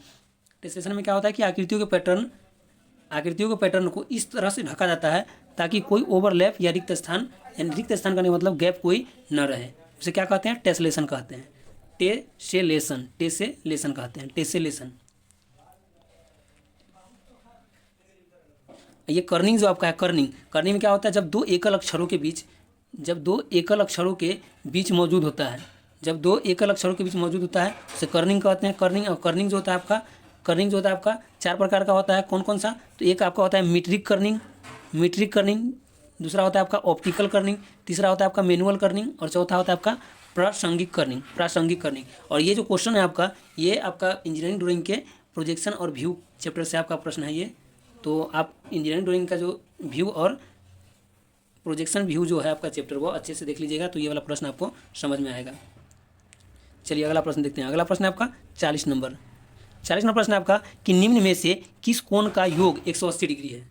कि आकृतियों के पैटर्न को इस तरह से ढका जाता है ताकि कोई ओवरलैप या रिक्त स्थान, यानी रिक्त स्थान का नहीं मतलब गैप कोई न रहे, उसे क्या कहते हैं, टेसलेशन कहते हैं। टेसेलेशन, टेसेलेशन कहते हैं, टेसेलेशन। ये कर्निंग जो आपका है, कर्निंग, कर्निंग में क्या होता है, जब दो एकल अक्षरों के बीच, जब दो एकल अक्षरों के बीच मौजूद होता है, जब दो एकल अक्षरों के बीच मौजूद होता है उसे कर्निंग कहते हैं। कर्निंग, और कर्निंग जो होता है आपका, कर्निंग जो होता है आपका 4 प्रकार का होता है। कौन कौन सा? तो एक आपका होता है मीट्रिक कर्निंग, मीट्रिक कर्निंग, दूसरा होता है आपका ऑप्टिकल कर्निंग, तीसरा होता है आपका मैनुअल कर्निंग, और चौथा होता है आपका प्रासंगिक कर्निंग, प्रासंगिक कर्निंग। और ये जो क्वेश्चन है आपका, ये आपका इंजीनियरिंग ड्राइंग के प्रोजेक्शन और व्यू चैप्टर से आपका प्रश्न है ये। तो आप इंजीनियरिंग ड्राइंग का जो व्यू और प्रोजेक्शन व्यू जो है आपका चैप्टर, वो अच्छे से देख लीजिएगा, तो ये वाला प्रश्न आपको समझ में आएगा। चलिए अगला प्रश्न देखते हैं। अगला प्रश्न है आपका 40 नंबर। 40 नंबर प्रश्न है आपका कि निम्न में से किस कोण का योग 180 डिग्री है?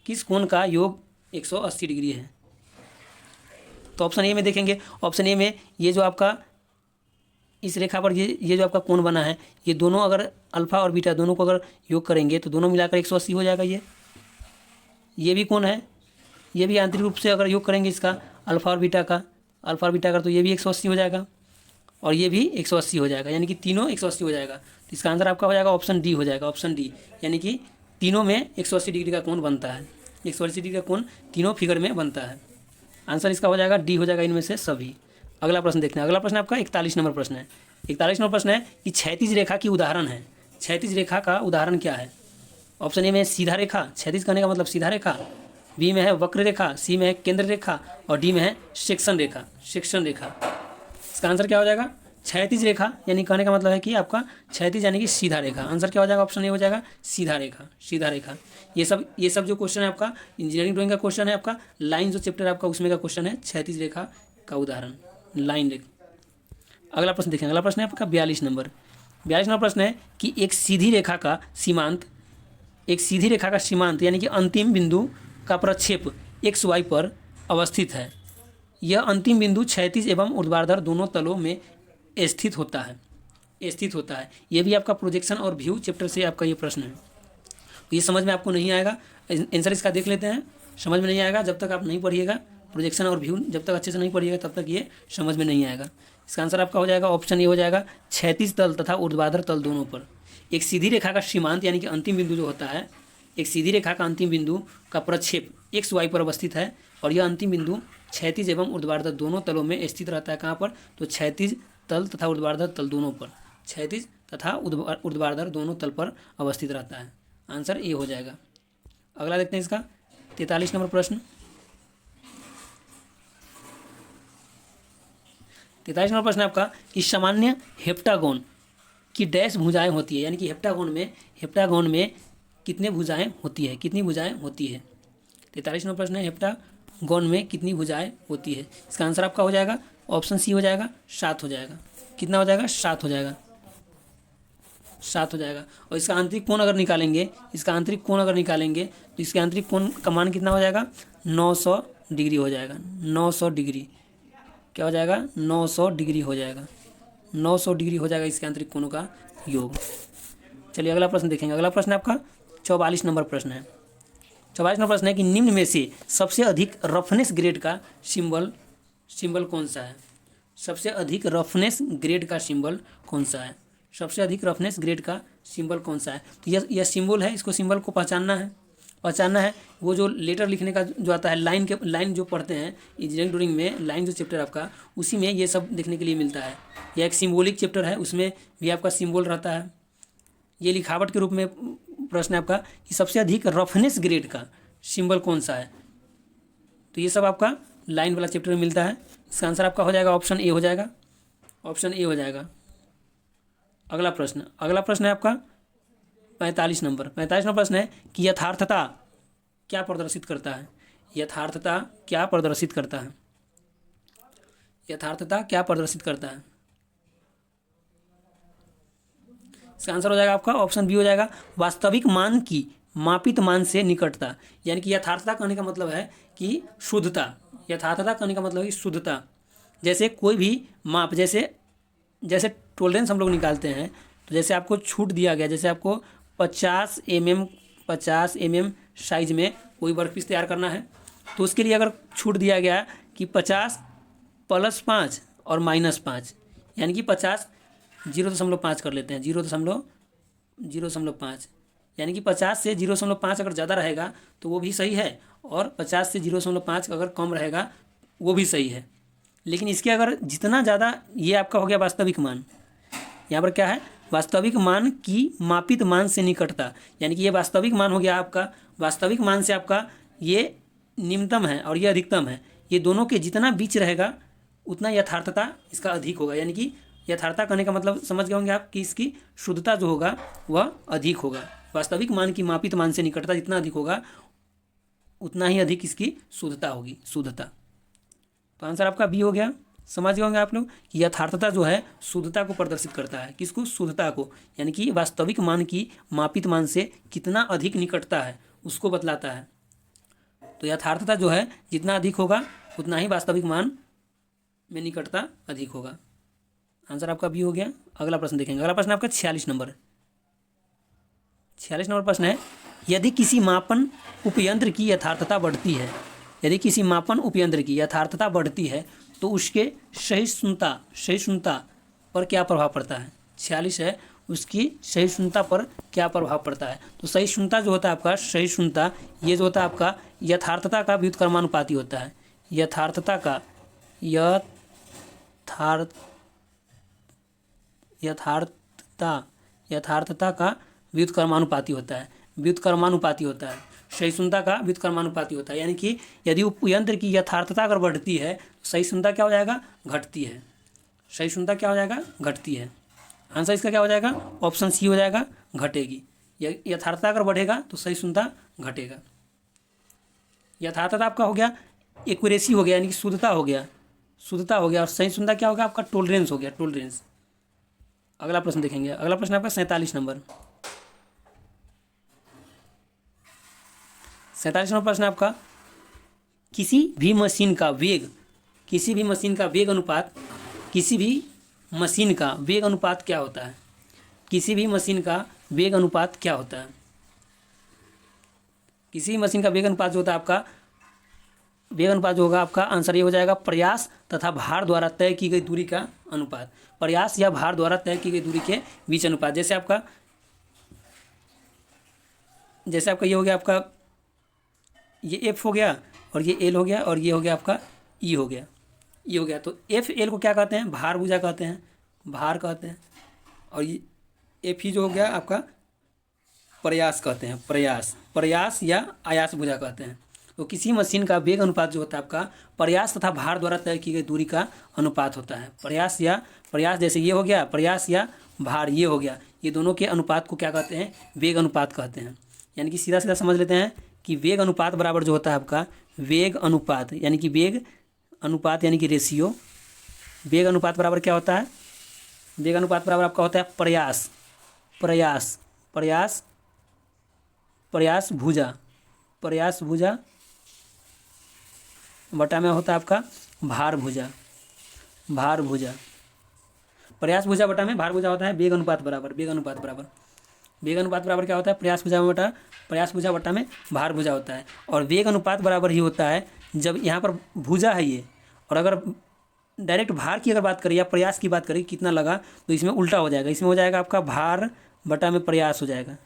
किस कोण का योग 180 डिग्री है? तो ऑप्शन ए में देखेंगे, ऑप्शन ए में ये जो आपका इस रेखा पर ये जो आपका कोण बना है, ये दोनों अगर अल्फा और बीटा दोनों को अगर योग करेंगे तो दोनों मिलाकर 180 हो जाएगा। ये भी कोण है, ये भी आंतरिक रूप से अगर योग करेंगे इसका अल्फा और बीटा का, अल्फा और बीटा का, तो ये भी 180 हो जाएगा, और ये भी 180 हो जाएगा, यानी कि तीनों 180 हो जाएगा। तो इसका आंसर आपका हो जाएगा ऑप्शन डी हो जाएगा, ऑप्शन डी, यानी कि तीनों में 180 डिग्री का कोण बनता है, 180 डिग्री का कोण तीनों फिगर में बनता है। आंसर इसका हो जाएगा डी हो जाएगा, इनमें से सभी। अगला प्रश्न देखते हैं। अगला प्रश्न आपका 41 नंबर प्रश्न है। 41 नंबर प्रश्न है कि क्षैतिज रेखा की उदाहरण है। क्षैतिज रेखा का उदाहरण क्या है? ऑप्शन ए में सीधा रेखा, क्षैतिज कहने का मतलब सीधा रेखा, बी में है वक्र रेखा, सी में है केंद्र रेखा, और डी में है सेक्शन रेखा, सेक्शन रेखा। इसका आंसर क्या हो जाएगा? क्षैतिज रेखा, यानी कहने का मतलब है कि आपका क्षैतिज यानी कि सीधा रेखा। आंसर क्या हो जाएगा? ऑप्शन ए हो जाएगा सीधा रेखा, सीधा रेखा। ये सब जो क्वेश्चन है आपका इंजीनियरिंग ड्राइंग का क्वेश्चन है, आपका लाइन जो चैप्टर है आपका उसमें का क्वेश्चन है क्षैतिज रेखा का उदाहरण, लाइन रेखा। अगला प्रश्न देखेंगे। अगला प्रश्न है आपका 42 नंबर। 42 नंबर प्रश्न है कि एक सीधी रेखा का सीमांत, एक सीधी रेखा का सीमांत यानी कि अंतिम बिंदु का प्रक्षेप XY पर अवस्थित है। यह अंतिम बिंदु क्षैतिज एवं ऊर्ध्वाधर दोनों तलों में स्थित होता है, स्थित होता है। यह भी आपका प्रोजेक्शन और व्यू चैप्टर से आपका ये प्रश्न है। तो ये समझ में आपको नहीं आएगा, आंसर इसका देख लेते हैं। समझ में नहीं आएगा जब तक आप नहीं पढ़िएगा, प्रोजेक्शन और व्यू जब तक अच्छे से नहीं पढ़िएगा तब तक ये समझ में नहीं आएगा। इसका आंसर आपका हो जाएगा ऑप्शन ए हो जाएगा क्षैतिज तल तथा ऊर्ध्वाधर तल दोनों पर एक सीधी रेखा का सीमांत यानी कि अंतिम बिंदु जो होता है, एक सीधी रेखा का अंतिम बिंदु का प्रक्षेप XY पर अवस्थित है, और यह अंतिम बिंदु क्षैतिज एवं ऊर्ध्वाधर दोनों तलों में स्थित रहता है। कहाँ पर? तो क्षैतिज तल तथा ऊर्ध्वाधर तल दोनों पर, क्षैतिज तथा ऊर्ध्वाधर दोनों तल पर अवस्थित रहता है। आंसर ए हो जाएगा। अगला देखते हैं इसका 43 नंबर प्रश्न। 43 नंबर प्रश्न आपका कि सामान्य हेप्टागोन की डैश भुजाएं होती है, यानी कि हेप्टागोन में कितने भुजाएं होती है, कितनी भुजाएं होती है? 43 नंबर प्रश्न है हेप्टागोन में कितनी भुजाएं होती है। इसका आंसर आपका हो जाएगा ऑप्शन सी हो जाएगा 7 हो जाएगा। कितना हो जाएगा? 7 हो जाएगा, 7 हो जाएगा। और इसका आंतरिक कोण अगर निकालेंगे, इसका आंतरिक कोण अगर निकालेंगे तो इसके आंतरिक कोण का मान कितना हो जाएगा? 900 डिग्री हो जाएगा, 900 डिग्री। क्या हो जाएगा? 900 डिग्री हो जाएगा, 900 डिग्री हो जाएगा इसके आंतरिक कोणों का योग। चलिए अगला प्रश्न देखेंगे। अगला प्रश्न आपका 44 नंबर प्रश्न है। 44 नंबर प्रश्न है कि निम्न में से सबसे अधिक रफनेस ग्रेड का सिंबल कौन सा है? सबसे अधिक रफनेस ग्रेड का सिंबल कौन सा है? सबसे अधिक रफनेस ग्रेड का सिंबल कौन सा है? तो यह सिंबल है, इसको सिंबल को पहचानना है। वो जो लेटर लिखने का जो आता है, लाइन जो पढ़ते हैं इंजीनियरिंग ड्राइंग में, लाइन जो चैप्टर आपका उसी में ये सब देखने के लिए मिलता है। यह एक सिंबॉलिक चैप्टर है, उसमें भी आपका सिंबल रहता है। ये लिखावट के रूप में प्रश्न है आपका कि सबसे अधिक रफनेस ग्रेड का सिंबल कौन सा है। तो ये सब आपका लाइन वाला चैप्टर में मिलता है। इसका आंसर आपका हो जाएगा ऑप्शन ए हो जाएगा, ऑप्शन ए हो जाएगा। अगला प्रश्न है आपका 45 नंबर प्रश्न है कि यथार्थता क्या प्रदर्शित करता है? यथार्थता क्या प्रदर्शित करता है? यथार्थता क्या प्रदर्शित करता है? इसका आंसर हो जाएगा आपका ऑप्शन बी हो जाएगा वास्तविक मान की मापित मान से निकटता। यानी कि यथार्थता कहने का मतलब है कि शुद्धता, यथार्थता कहने का मतलब है शुद्धता। जैसे कोई भी माप, जैसे टॉलरेंस हम लोग निकालते हैं, तो जैसे आपको छूट दिया गया, जैसे आपको 50 mm साइज में कोई वर्कपीस तैयार करना है, तो उसके लिए अगर छूट दिया गया कि 50 + 5 और -5, यानी कि 50 0.5 कर लेते हैं, 0.5, यानी कि 50 से 0.5 अगर ज़्यादा रहेगा तो वो भी सही है, और 50 से 0.5 अगर कम रहेगा वो भी सही है। लेकिन इसके अगर जितना ज़्यादा, ये आपका हो गया वास्तविक मान, यहाँ पर क्या है, वास्तविक मान की मापित मान से निकटता, यानी कि ये वास्तविक मान हो गया आपका, वास्तविक मान से आपका ये निम्नतम है और ये अधिकतम है, ये दोनों के जितना बीच रहेगा उतना यथार्थता इसका अधिक होगा। यानी कि यथार्थता करने का मतलब समझ गए होंगे आप कि इसकी शुद्धता जो होगा वह अधिक होगा। वास्तविक मान की मापित मान से निकटता जितना अधिक होगा उतना ही अधिक इसकी शुद्धता होगी, शुद्धता। तो आंसर आपका बी हो गया। समझ गए होंगे आप लोग कि यथार्थता जो है शुद्धता को प्रदर्शित करता है, किसको, शुद्धता को, यानी कि वास्तविक मान की मापित मान से कितना अधिक निकटता है उसको बतलाता है। तो यथार्थता जो है जितना अधिक होगा उतना ही वास्तविक मान में निकटता अधिक होगा। आंसर आपका बी हो गया। अगला प्रश्न देखेंगे। अगला प्रश्न आपका 46 नंबर 46 नंबर प्रश्न है, यदि किसी मापन उपयंत्र की यथार्थता बढ़ती है, यदि किसी मापन उपयंत्र की यथार्थता बढ़ती है तो उसके सहिष्णुता पर क्या प्रभाव पड़ता है। 46 है, उसकी सहिष्णुता पर क्या प्रभाव पड़ता है। तो सहिष्णुता जो होता है आपका, सहिष्णुता ये जो होता है आपका यथार्थता का व्युत्क्रमानुपाती होता है। यथार्थता का यथार्थता का व्युत्क्रमानुपाती होता है, व्युत्क्रमानुपाती होता है। सहिष्णुता का व्युत्क्रमानुपाती होता है, यानी कि यदि उपयंत्र की यथार्थता अगर बढ़ती है तो सहिष्णुता क्या हो जाएगा, घटती है। सहिष्णुता क्या हो जाएगा, घटती है। आंसर इसका क्या हो जाएगा, ऑप्शन सी हो जाएगा, घटेगी। यथार्थता अगर बढ़ेगा तो सहिष्णुता घटेगा। यथार्थता आपका हो गया, एक्यूरेसी हो गया, यानी कि शुद्धता हो गया, शुद्धता हो गया, और सहिष्णुता क्या होगा आपका, टॉलरेंस हो गया, टॉलरेंस। अगला प्रश्न देखेंगे। अगला प्रश्न आपका 47 नंबर 47 नंबर प्रश्न आपका, किसी भी मशीन का वेग अनुपात, किसी भी मशीन का वेग अनुपात क्या होता है। किसी भी मशीन का वेग अनुपात क्या होता है। किसी भी मशीन का वेग अनुपात जो होता है आपका, वेग अनुपात जो होगा आपका, आंसर ये हो जाएगा, प्रयास तथा भार द्वारा तय की गई दूरी का अनुपात। प्रयास या भार द्वारा तय की गई दूरी के बीच अनुपात। जैसे आपका ये हो गया आपका, ये एफ हो गया और ये एल हो गया और ये हो गया आपका ई हो गया, ई हो गया। तो एफ एल को क्या कहते हैं, भार भुजा कहते हैं, भार कहते हैं, और ये एफ ही जो हो गया आपका प्रयास कहते हैं, प्रयास या आयास भुजा कहते हैं। तो किसी मशीन का वेग अनुपात जो होता है आपका प्रयास तथा भार द्वारा तय की गई दूरी का अनुपात होता है। प्रयास जैसे ये हो गया, प्रयास या भार ये हो गया, ये दोनों के अनुपात को क्या कहते हैं, वेग अनुपात कहते हैं। यानी कि सीधा सीधा समझ लेते हैं कि वेग अनुपात बराबर जो होता है आपका, वेग अनुपात यानी कि वेग अनुपात यानी कि रेशियो, वेग अनुपात बराबर क्या होता है, वेग अनुपात बराबर आपका होता है प्रयास भुजा बटा में होता है आपका भार भुजा, प्रयास भुजा बटा में भार भुजा होता है। वेग अनुपात बराबर क्या होता है, प्रयास भुजा बटा में भार भुजा होता है। और वेग अनुपात बराबर ही होता है जब यहाँ पर भुजा है ये, और अगर डायरेक्ट भार की अगर बात करें या प्रयास की बात करें कितना लगा, तो इसमें उल्टा हो जाएगा, इसमें हो जाएगा आपका भार बटा में प्रयास हो जाएगा,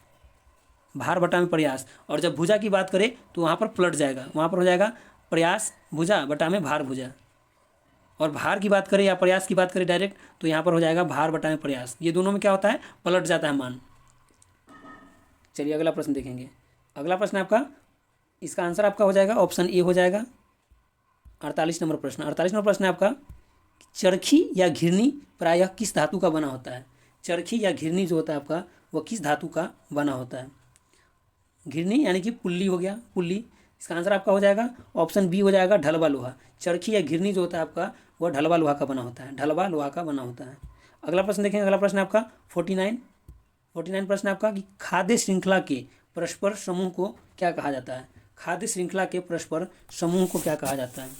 भार बटा में प्रयास। और जब भुजा की बात करें तो वहाँ पर पलट जाएगा, वहाँ पर हो जाएगा प्रयास भुजा बटा में भार भुजा। और भार की बात करें या प्रयास की बात करें डायरेक्ट, तो यहाँ पर हो जाएगा भार बटा में प्रयास। ये दोनों में क्या होता है, पलट जाता है मान। चलिए अगला प्रश्न देखेंगे। अगला प्रश्न आपका, इसका आंसर आपका हो जाएगा ऑप्शन ए हो जाएगा। 48 नंबर प्रश्न है आपका, चरखी या घिरनी प्रायः किस धातु का बना होता है। चरखी या घिरनी जो होता है आपका वह किस धातु का बना होता है। घिरनी यानी कि पुल्ली हो गया, पुल्ली। इसका आंसर आपका हो जाएगा ऑप्शन बी हो जाएगा, ढलवा लोहा। चरखी या घिरनी जो होता है आपका वह ढलवा लोहा का बना होता है, ढलवा लोहा का बना होता है। अगला प्रश्न देखेंगे। अगला प्रश्न आपका 49 प्रश्न आपका, कि खाद्य श्रृंखला के परस्पर समूह को क्या कहा जाता है। खाद्य श्रृंखला के परस्पर समूह को क्या कहा जाता है।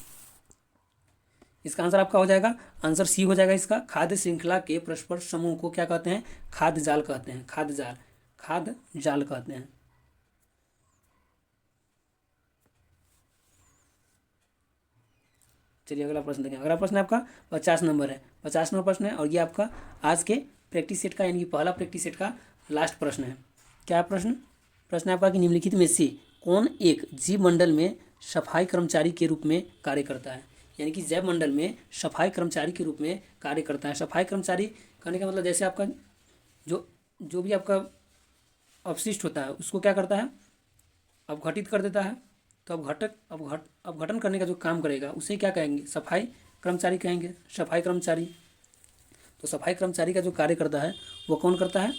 इसका आंसर आपका हो जाएगा, आंसर सी हो जाएगा इसका, खाद्य श्रृंखला के परस्पर समूह को क्या कहते हैं, खाद्य जाल कहते हैं, खाद्य जाल कहते हैं। चलिए अगला प्रश्न देखें। अगला प्रश्न आपका 50 नंबर है। 50 नंबर प्रश्न है और ये आपका आज के प्रैक्टिस सेट का यानी कि पहला प्रैक्टिस सेट का लास्ट प्रश्न है। क्या है प्रश्न? प्रश्न है आपका कि निम्नलिखित में से कौन एक जीव मंडल में सफाई कर्मचारी के रूप में कार्य करता है? यानी कि जैव मंडल में सफाई कर्मचारी के रूप में कार्य करता है। सफाई कर्मचारी करने का मतलब जैसे आपका जो भी आपका अपशिष्ट होता है उसको क्या करता है, अपघटित कर देता है। तो अपघटन करने का जो काम करेगा उसे क्या कहेंगे? सफाई कर्मचारी कहेंगे, सफाई कर्मचारी। तो सफाई कर्मचारी का जो कार्य करता है वो कौन करता है?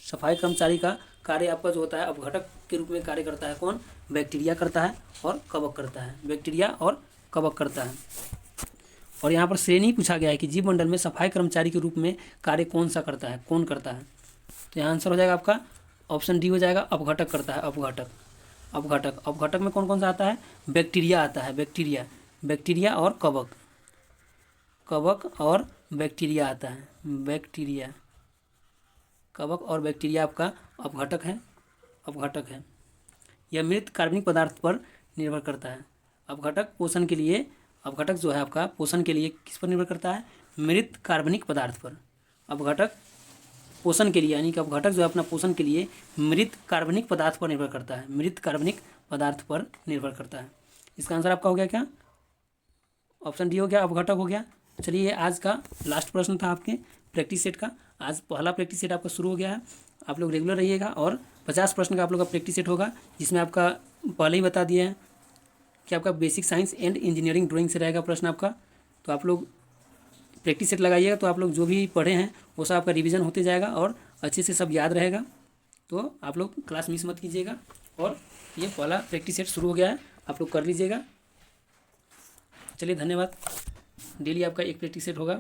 सफाई कर्मचारी का कार्य आपका जो होता है अपघटक के रूप में कार्य करता है कौन? बैक्टीरिया करता है और कवक करता है। बैक्टीरिया और कवक करता है। और यहाँ पर श्रेणी पूछा गया है कि जीव मंडल में सफाई कर्मचारी के रूप में कार्य कौन सा करता है, कौन करता है? तो यहाँ आंसर हो जाएगा आपका ऑप्शन डी हो जाएगा, अपघटक करता है। अपघटक में कौन कौन सा आता है? बैक्टीरिया आता है, बैक्टीरिया और कवक और बैक्टीरिया आता है। कवक और बैक्टीरिया आपका अपघटक है। यह मृत कार्बनिक पदार्थ पर निर्भर करता है। अपघटक जो है आपका पोषण के लिए किस पर निर्भर करता है? मृत कार्बनिक पदार्थ पर। अपघटक पोषण के लिए यानी कि अपघटक जो है अपना पोषण के लिए मृत कार्बनिक पदार्थ पर निर्भर करता है। इसका आंसर आपका हो गया क्या? ऑप्शन डी हो गया, अपघटक हो गया। चलिए ये आज का लास्ट प्रश्न था आपके प्रैक्टिस सेट का। आज पहला प्रैक्टिस सेट आपका शुरू हो गया है। आप लोग रेगुलर रहिएगा और 50 प्रश्न का आप लोग का प्रैक्टिस सेट होगा, जिसमें आपका पहले ही बता दिया है कि आपका basic science and engineering drawing से रहेगा प्रश्न आपका। तो आप लोग प्रैक्टिस सेट लगाइएगा तो आप लोग जो भी पढ़े हैं वो सब आपका रिवीजन होते जाएगा और अच्छे से सब याद रहेगा। तो आप लोग क्लास मिस मत कीजिएगा। और ये पहला प्रैक्टिस सेट शुरू हो गया है, आप लोग कर लीजिएगा। चलिए धन्यवाद। डेली आपका एक प्रैक्टिस सेट होगा।